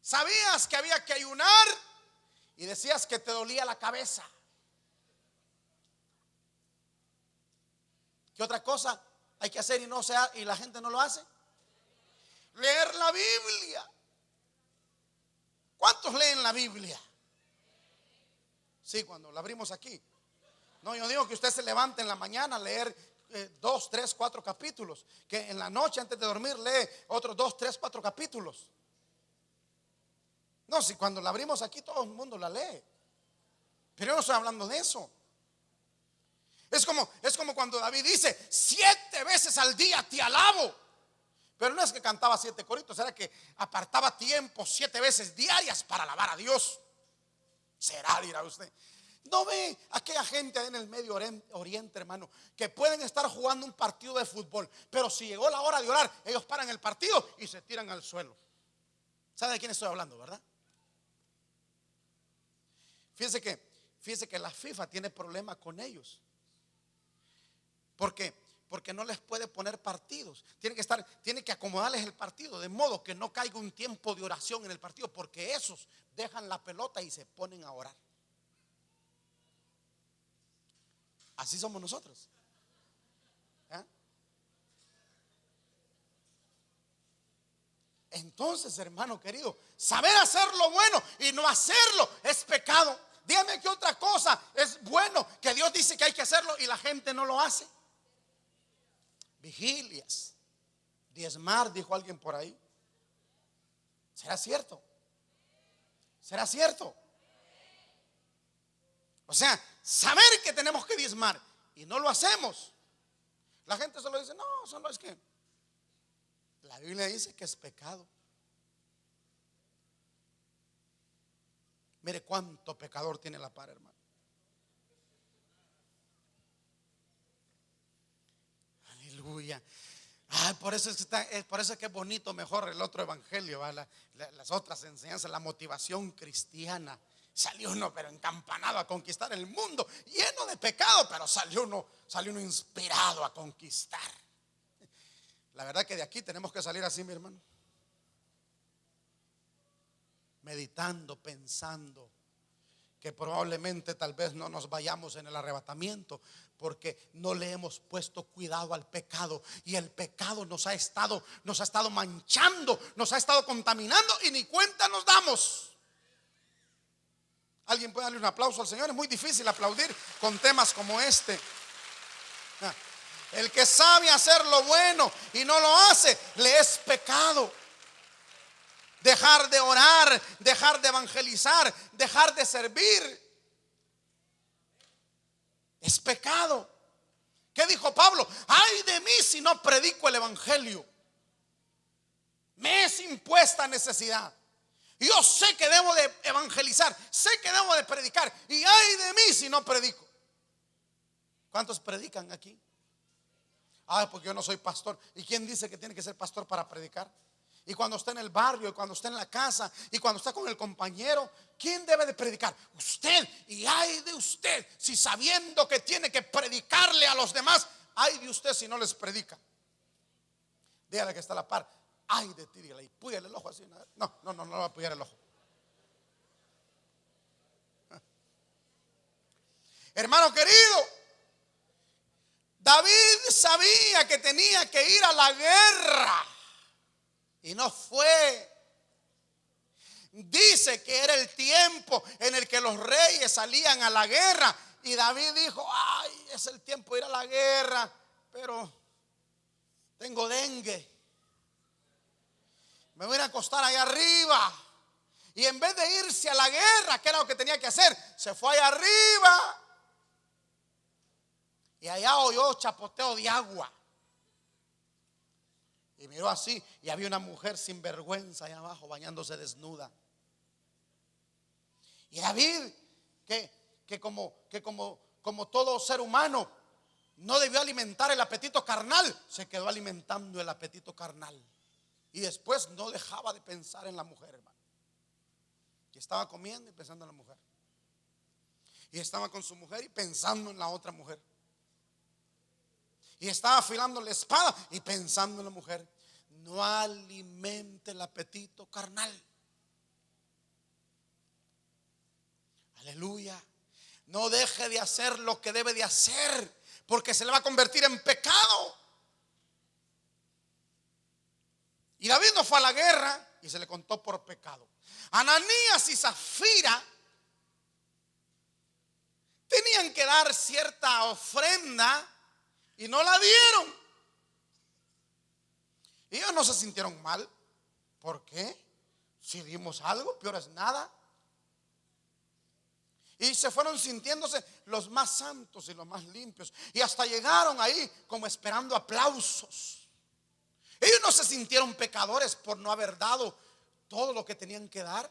Sabías que había que ayunar y decías que te dolía la cabeza. ¿Qué otra cosa hay que hacer y la gente no lo hace? Leer la Biblia. ¿Cuántos leen la Biblia? Sí, cuando la abrimos aquí. No, yo digo que usted se levante en la mañana a leer 2, 3, 4 capítulos. Que en la noche antes de dormir lee otros 2, 3, 4 capítulos. No, si cuando la abrimos aquí todo el mundo la lee. Pero yo no estoy hablando de eso. Es como cuando David dice: 7 veces al día te alabo. Pero no es que cantaba 7 coritos, era que apartaba tiempo 7 veces diarias para alabar a Dios. Será, dirá usted. ¿No ve aquella gente en el Medio Oriente, hermano, que pueden estar jugando un partido de fútbol, pero si llegó la hora de orar, ellos paran el partido y se tiran al suelo? ¿Sabe de quién estoy hablando, verdad? Fíjese que la FIFA tiene problemas con ellos. Porque no les puede poner partidos. Tiene que acomodarles el partido de modo que no caiga un tiempo de oración en el partido, porque esos dejan la pelota y se ponen a orar. Así somos nosotros. ¿Eh? Entonces, hermano querido, saber hacer lo bueno y no hacerlo es pecado. Dígame qué otra cosa es bueno que Dios dice que hay que hacerlo y la gente no lo hace. Vigilias, diezmar, dijo alguien por ahí. ¿Será cierto? ¿Será cierto? O sea, saber que tenemos que diezmar y no lo hacemos. La gente solo dice: no, solo es que la Biblia dice que es pecado. Mire cuánto pecador tiene la par, hermano. Aleluya. Por eso es que es bonito mejor el otro evangelio, las otras enseñanzas, la motivación cristiana. Salió uno pero encampanado a conquistar el mundo, lleno de pecado, pero salió uno inspirado a conquistar. La verdad que de aquí tenemos que salir así, mi hermano, meditando, pensando que probablemente tal vez no nos vayamos en el arrebatamiento porque no le hemos puesto cuidado al pecado, y el pecado nos ha estado manchando, nos ha estado contaminando y ni cuenta nos damos. Alguien puede darle un aplauso al Señor. Es muy difícil aplaudir con temas como este. El que sabe hacer lo bueno y no lo hace, le es pecado. Dejar de orar, dejar de evangelizar, dejar de servir es pecado. ¿Qué dijo Pablo? Ay de mí si no predico el evangelio. Me es impuesta necesidad. Yo sé que debo de evangelizar, sé que debo de predicar, y ay de mí si no predico. ¿Cuántos predican aquí? Ah, porque yo no soy pastor. ¿Y quién dice que tiene que ser pastor para predicar? Y cuando está en el barrio, y cuando está en la casa, y cuando está con el compañero, ¿quién debe de predicar? Usted. Y ay de usted si sabiendo que tiene que predicarle a los demás, ay de usted si no les predica. Dígale que está a la par. Ay de ti, dígale, y púyale el ojo así. No le va a puyar el ojo. Hermano querido, David sabía que tenía que ir a la guerra y no fue. Dice que era el tiempo en el que los reyes salían a la guerra y David dijo: ay, es el tiempo de ir a la guerra, pero tengo dengue, me voy a acostar allá arriba. Y en vez de irse a la guerra, que era lo que tenía que hacer, se fue allá arriba. Y allá oyó chapoteo de agua. Y miró así y había una mujer sin vergüenza allá abajo bañándose desnuda. Y David, que como todo ser humano no debió alimentar el apetito carnal, se quedó alimentando el apetito carnal. Y después no dejaba de pensar en la mujer, hermano. Y estaba comiendo y pensando en la mujer. Y estaba con su mujer y pensando en la otra mujer. Y estaba afilando la espada y pensando en la mujer. No alimente el apetito carnal. Aleluya. No deje de hacer lo que debe de hacer, porque se le va a convertir en pecado. Y David no fue a la guerra y se le contó por pecado. Ananías y Zafira tenían que dar cierta ofrenda y no la dieron. Y ellos no se sintieron mal. ¿Por qué? Si dimos algo, peor es nada. Y se fueron sintiéndose los más santos y los más limpios. Y hasta llegaron ahí como esperando aplausos. Ellos no se sintieron pecadores por no haber dado todo lo que tenían que dar.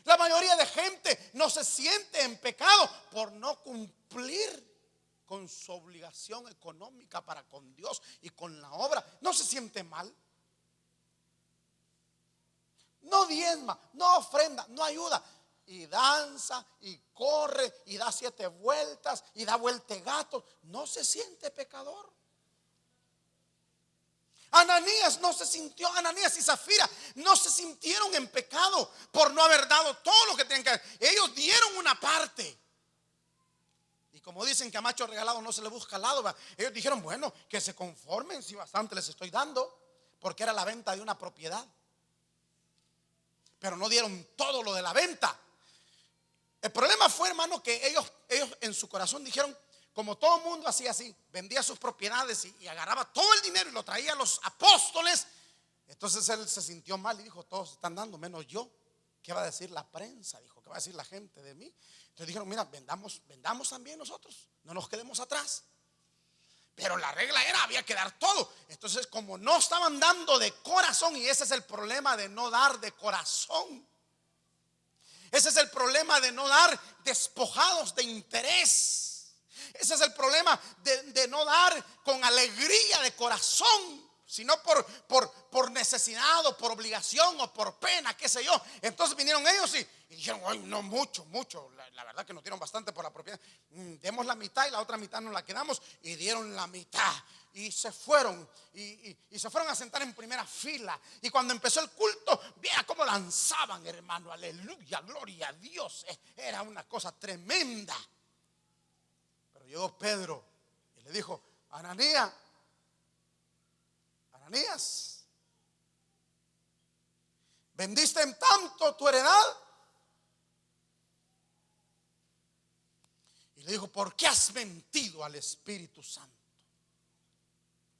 La mayoría de gente no se siente en pecado por no cumplir con su obligación económica para con Dios y con la obra. No se siente mal. No diezma, no ofrenda, no ayuda. Y danza y corre y da 7 vueltas y da vueltegatos. No se siente pecador. Ananías no se sintió, Ananías y Zafira no se sintieron en pecado por no haber dado todo lo que tenían que dar. Ellos dieron una parte. Y como dicen que a macho regalado no se le busca lado, ¿verdad? Ellos dijeron, bueno, que se conformen si bastante les estoy dando, porque era la venta de una propiedad. Pero no dieron todo lo de la venta. El problema fue, hermano, que ellos en su corazón dijeron, como todo el mundo hacía así, vendía sus propiedades y agarraba todo el dinero y lo traía a los apóstoles. Entonces él se sintió mal y dijo, todos están dando menos yo. ¿Qué va a decir la prensa? Dijo, ¿qué va a decir la gente de mí? Entonces dijeron, mira, vendamos también nosotros, no nos quedemos atrás. Pero la regla era, había que dar todo. Entonces, como no estaban dando de corazón, y ese es el problema de no dar de corazón. Ese es el problema de no dar despojados de interés. Ese es el problema de no dar con alegría de corazón, sino por necesidad o por obligación o por pena, qué sé yo. Entonces vinieron ellos y dijeron, ay, no, mucho. La verdad que nos dieron bastante por la propiedad. Demos la mitad y la otra mitad nos la quedamos. Y dieron la mitad. Y se fueron. Y se fueron a sentar en primera fila. Y cuando empezó el culto, vea cómo lanzaban, hermano. Aleluya, gloria a Dios. Era una cosa tremenda. Pero llegó Pedro y le dijo, Ananías, ¿vendiste en tanto tu heredad? Y le dijo, ¿por qué has mentido al Espíritu Santo?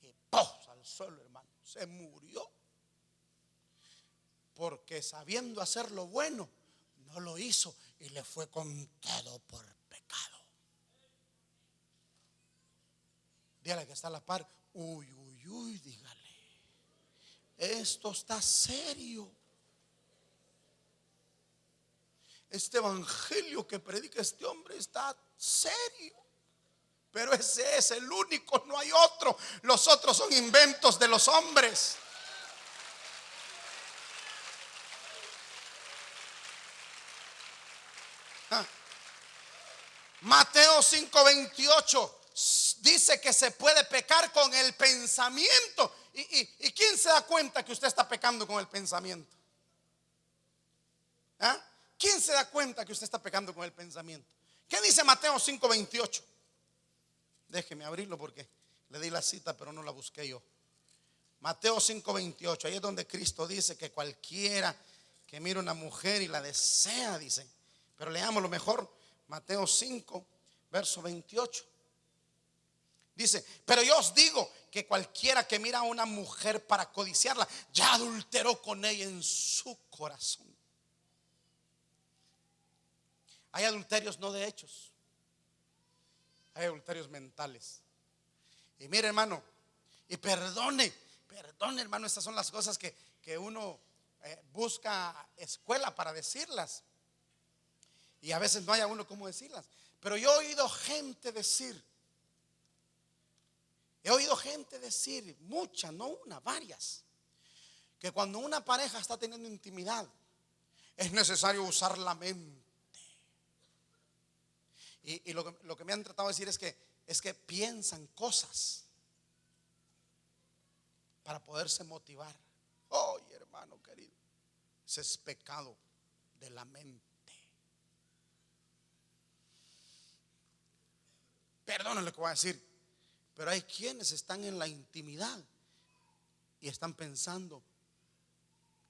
Y ¡puf! Al suelo, hermano, se murió. Porque sabiendo hacer lo bueno, no lo hizo y le fue contado por pecado. Dígale que está a la par, uy, dígale. Esto está serio. Este evangelio que predica este hombre está serio. Pero ese es el único, no hay otro. Los otros son inventos de los hombres. Mateo 5:28 dice que se puede pecar con el pensamiento. ¿Y quién se da cuenta que usted está pecando con el pensamiento? ¿Quién se da cuenta que usted está pecando con el pensamiento? ¿Qué dice Mateo 5:28? Déjeme abrirlo porque le di la cita pero no la busqué yo. Mateo 5:28, ahí es donde Cristo dice que cualquiera que mire una mujer y la desea, dice. Pero leámoslo mejor. Mateo 5, verso 28. Dice: pero yo os digo que cualquiera que mira a una mujer para codiciarla, ya adulteró con ella en su corazón. Hay adulterios no de hechos, hay adulterios mentales. Y mire, hermano, y perdone hermano, estas son las cosas que uno busca escuela para decirlas. Y a veces no hay a uno cómo decirlas. Pero yo he oído gente decir, muchas, no una, varias, que cuando una pareja está teniendo intimidad es necesario usar la mente. Y lo que me han tratado de decir es que piensan cosas para poderse motivar. Oye, hermano querido, ese es pecado de la mente. Perdonen lo que voy a decir, pero hay quienes están en la intimidad y están pensando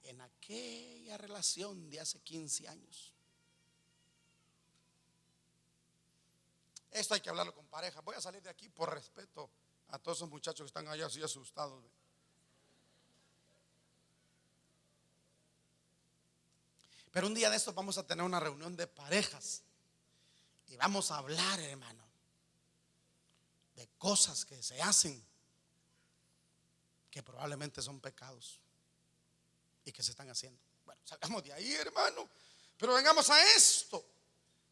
en aquella relación de hace 15 años. Esto hay que hablarlo con pareja. Voy a salir de aquí por respeto a todos esos muchachos que están allá así asustados. Pero un día de estos vamos a tener una reunión de parejas y vamos a hablar, hermano, de cosas que se hacen que probablemente son pecados y que se están haciendo. Bueno, salgamos de ahí, hermano, pero vengamos a esto,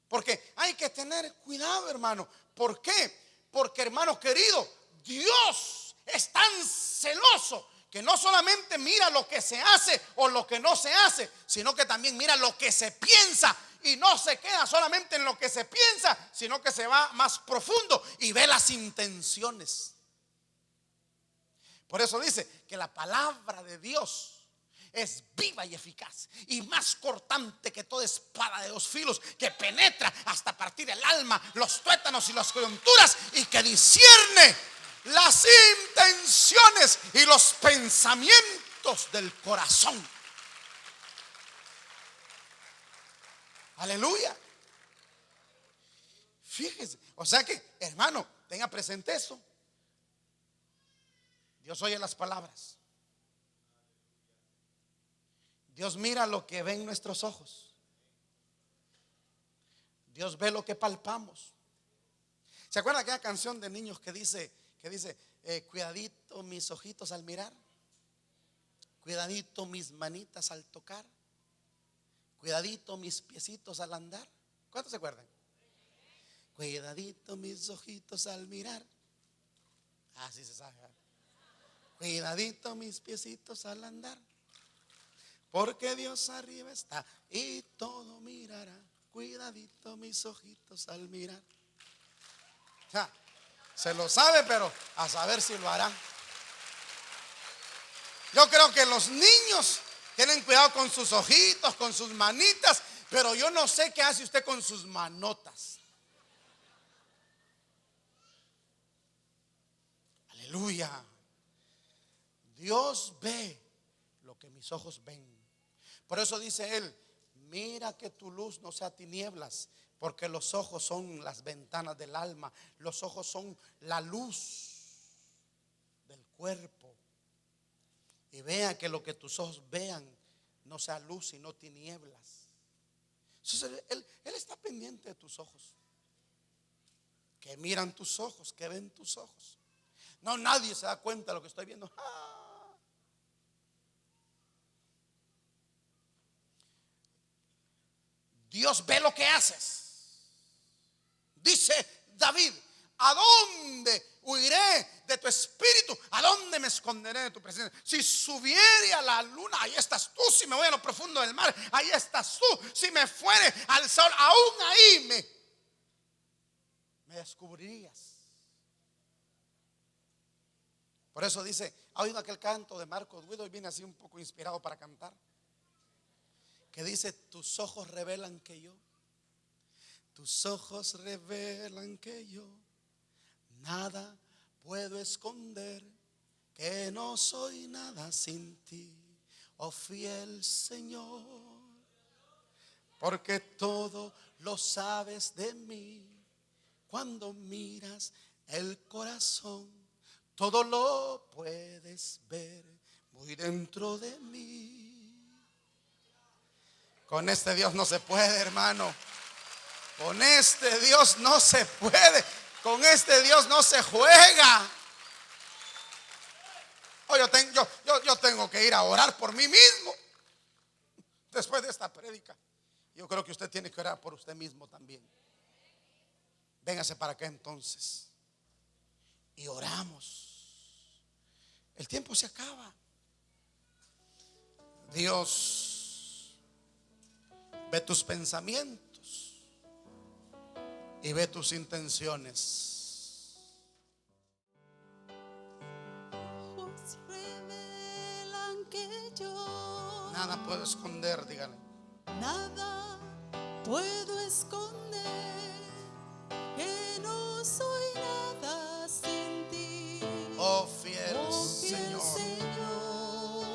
porque hay que tener cuidado, hermano. ¿Por qué? Porque, hermano querido, Dios es tan celoso que no solamente mira lo que se hace o lo que no se hace, sino que también mira lo que se piensa. Y no se queda solamente en lo que se piensa, sino que se va más profundo y ve las intenciones. Por eso dice que la palabra de Dios es viva y eficaz y más cortante que toda espada de 2 filos, que penetra hasta partir el alma, los tuétanos y las coyunturas, y que discierne las intenciones y los pensamientos del corazón. Aleluya. Fíjese, o sea que, hermano, tenga presente eso. Dios oye las palabras. Dios mira lo que ven nuestros ojos. Dios ve lo que palpamos. ¿Se acuerdan aquella canción de niños que dice cuidadito mis ojitos al mirar, cuidadito mis manitas al tocar, cuidadito mis piecitos al andar? ¿Cuántos se acuerdan? Cuidadito mis ojitos al mirar. Así se sabe. Cuidadito mis piecitos al andar, porque Dios arriba está y todo mirará. Cuidadito mis ojitos al mirar. Se lo sabe, pero a saber si lo hará. Yo creo que los niños tienen cuidado con sus ojitos, con sus manitas, pero yo no sé qué hace usted con sus manotas. Aleluya. Dios ve lo que mis ojos ven. Por eso dice él: mira que tu luz no sea tinieblas, porque los ojos son las ventanas del alma. Los ojos son la luz del cuerpo. Y vea que lo que tus ojos vean no sea luz sino tinieblas. Entonces él está pendiente de tus ojos. Que miran tus ojos, que ven tus ojos. No, nadie se da cuenta de lo que estoy viendo. Dios ve lo que haces. Dice David: ¿A dónde huiré de tu espíritu? ¿A dónde me esconderé de tu presencia? Si subiere a la luna, ahí estás tú. Si me voy a lo profundo del mar, ahí estás tú. Si me fuere al sol, aún ahí me descubrirías. Por eso dice, ¿ha oído aquel canto de Marcos Witt? Hoy viene así un poco inspirado para cantar, que dice: tus ojos revelan que yo, tus ojos revelan que yo nada puedo esconder, que no soy nada sin ti, oh fiel Señor, porque todo lo sabes de mí. Cuando miras el corazón, todo lo puedes ver muy dentro de mí. Con este Dios no se puede, hermano. Con este Dios no se puede. Con este Dios no se juega. Oh, yo tengo que ir a orar por mí mismo después de esta prédica. Yo creo que usted tiene que orar por usted mismo también. Véngase para acá entonces y oramos. El tiempo se acaba. Dios ve tus pensamientos y ve tus intenciones. Ojos revelan que yo Nada puedo esconder, dígale. nada puedo esconder, que no soy nada sin ti. Oh fiel Oh, fiel Señor, Señor,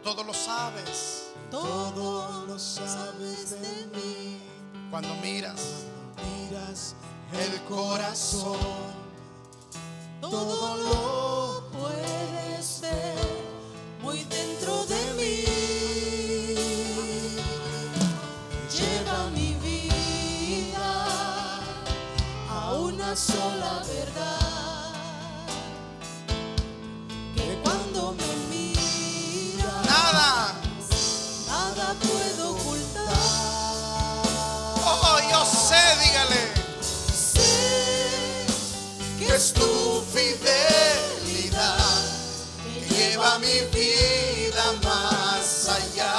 todo lo sabes. todo lo sabes de mí. Cuando miras Miras el corazón, todo lo puedes ver muy dentro de mí. Lleva mi vida a una sola verdad, que cuando me miras nada puedo ocultar. oh, yo sé, dígale, Sé que es tu fidelidad que lleva mi vida más allá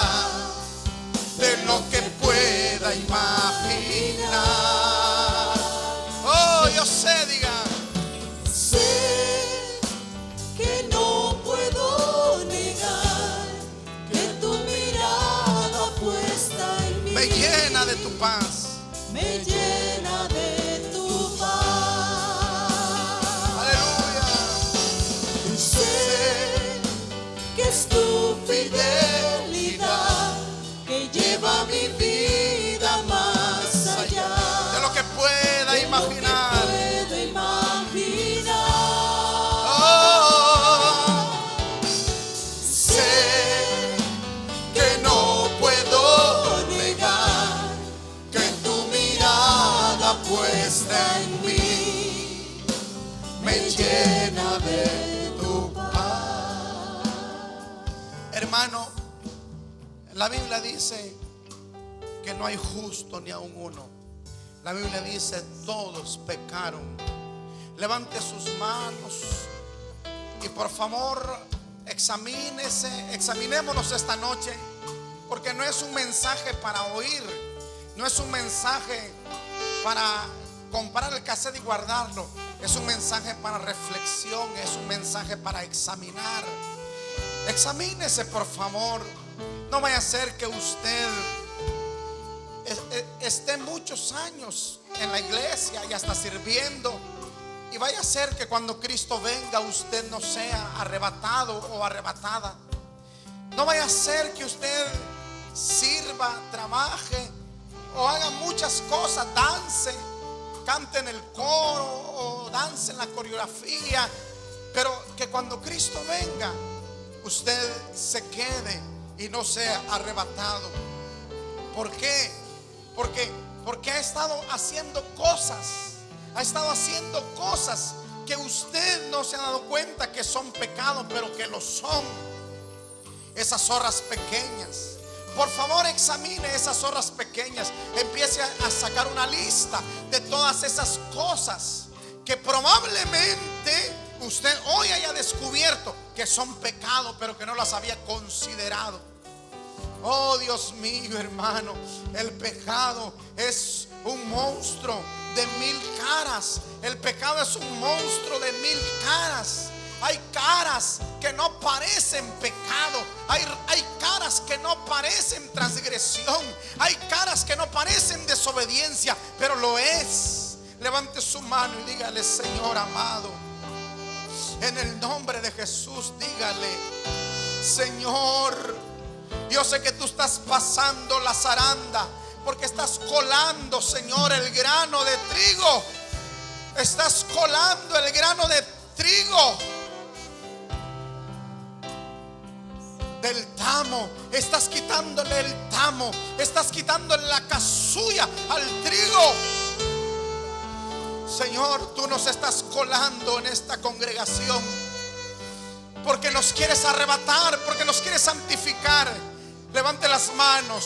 de lo que pueda imaginar. Oh, yo sé, diga, sé que no puedo negar que tu mirada puesta en mí me llena de tu paz. me llena de tu paz. Aleluya. Sé que es tu fidelidad que lleva mi vida más allá De lo que pueda de lo que imaginar. puedo imaginar. Oh, sé que no puedo negar que tu mirada puesta en mí me llena de tu paz. Hermano, la Biblia dice que no hay justo ni aun uno. La Biblia dice: todos pecaron. Levante sus manos y por favor examinémonos esta noche, porque no es un mensaje para oír, no es un mensaje para comprar el cassette y guardarlo. Es un mensaje para reflexión, es un mensaje para examinar. Examínese, por favor. No vaya a ser que usted esté muchos años en la iglesia y hasta sirviendo, y vaya a ser que cuando Cristo venga usted no sea arrebatado o arrebatada. No vaya a ser que usted sirva, trabaje o haga muchas cosas, dance, cante en el coro o dance en la coreografía, pero que cuando Cristo venga usted se quede y no sea arrebatado. ¿Por qué? Porque ha estado haciendo cosas que usted no se ha dado cuenta que son pecados, pero que lo son. Esas zorras pequeñas Por favor, examine esas zorras pequeñas. Empiece a sacar una lista de todas esas cosas que probablemente usted hoy haya descubierto que son pecado, pero que no las había considerado. Oh, Dios mío, hermano, el pecado es un monstruo de 1000 caras. El pecado es un monstruo de 1000 caras. Hay caras que no parecen pecado. Hay caras que no parecen transgresión. Hay caras que no parecen desobediencia, pero lo es. Levante su mano y dígale: Señor amado, en el nombre de Jesús, dígale: Señor, yo sé que tú estás pasando la zaranda, porque estás colando, Señor, el grano de trigo. Estás colando el grano de trigo del tamo. Estás quitándole el tamo. Estás quitándole la casulla al trigo. Señor, tú nos estás colando en esta congregación porque nos quieres arrebatar, porque nos quieres santificar. Levante las manos.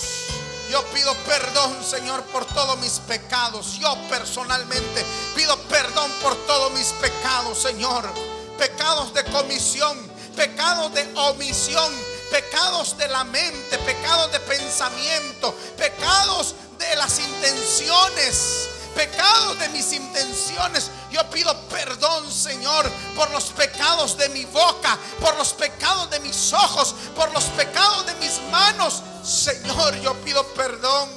Yo pido perdón, Señor, por todos mis pecados. Yo personalmente pido perdón por todos mis pecados, Señor. Pecados de comisión, pecados de omisión, pecados de la mente, pecados de pensamiento, pecados de las intenciones, pecados de mis intenciones. Yo pido perdón, Señor, por los pecados de mi boca, por los pecados de mis ojos, por los pecados de mis manos. Señor, yo pido perdón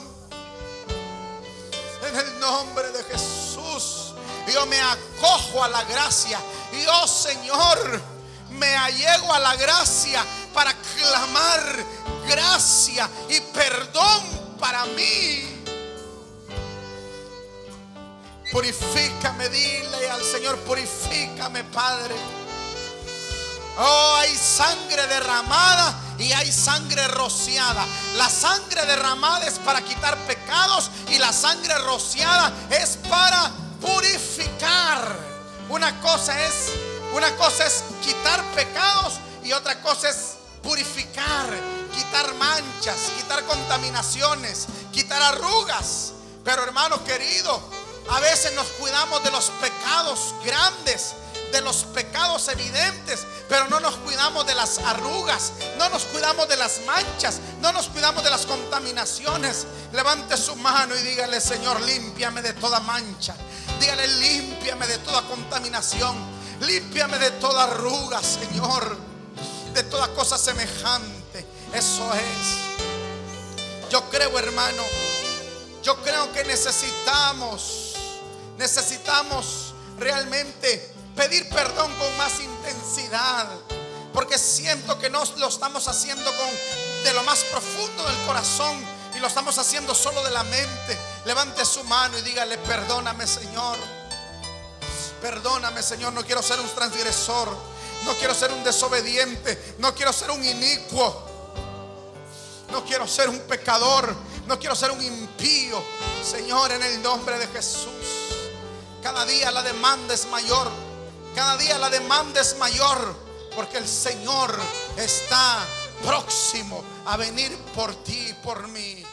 en el nombre de Jesús. Yo me acojo a la gracia. Yo, Señor, me allego a la gracia para clamar gracia y perdón para mí. Purifícame, dile al Señor: purifícame, Padre. Oh, hay sangre derramada y hay sangre rociada. La sangre derramada es para quitar pecados y la sangre rociada es para purificar. Una cosa es quitar pecados y otra cosa es purificar, quitar manchas, quitar contaminaciones, quitar arrugas. Pero hermano querido, a veces nos cuidamos de los pecados grandes, de los pecados evidentes, pero no nos cuidamos de las arrugas, no nos cuidamos de las manchas, no nos cuidamos de las contaminaciones. Levante su mano y dígale: Señor, límpiame de toda mancha. Dígale: límpiame de toda contaminación, límpiame de toda arruga, Señor, de toda cosa semejante. Eso es. Yo creo, hermano, yo creo que necesitamos realmente pedir perdón con más intensidad, porque siento que no lo estamos haciendo de lo más profundo del corazón y lo estamos haciendo solo de la mente. Levante su mano y dígale: perdóname, Señor. Perdóname, Señor. No quiero ser un transgresor, no quiero ser un desobediente, no quiero ser un inicuo, no quiero ser un pecador, no quiero ser un impío. Señor, en el nombre de Jesús, cada día la demanda es mayor. Cada día la demanda es mayor, porque el Señor está próximo a venir por ti y por mí.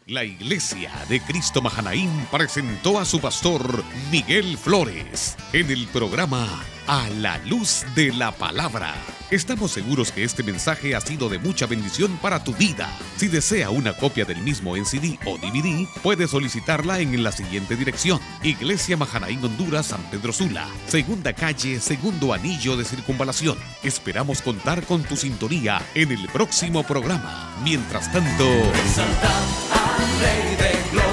La Iglesia de Cristo Mahanaim presentó a su pastor Miguel Flores en el programa A la Luz de la Palabra. Estamos seguros que este mensaje ha sido de mucha bendición para tu vida. Si desea una copia del mismo en CD o DVD, puede solicitarla en la siguiente dirección: Iglesia Mahanaim, Honduras, San Pedro Sula, segunda calle, segundo anillo de circunvalación. Esperamos contar con tu sintonía en el próximo programa. Mientras tanto, Exaltad al Rey de Gloria.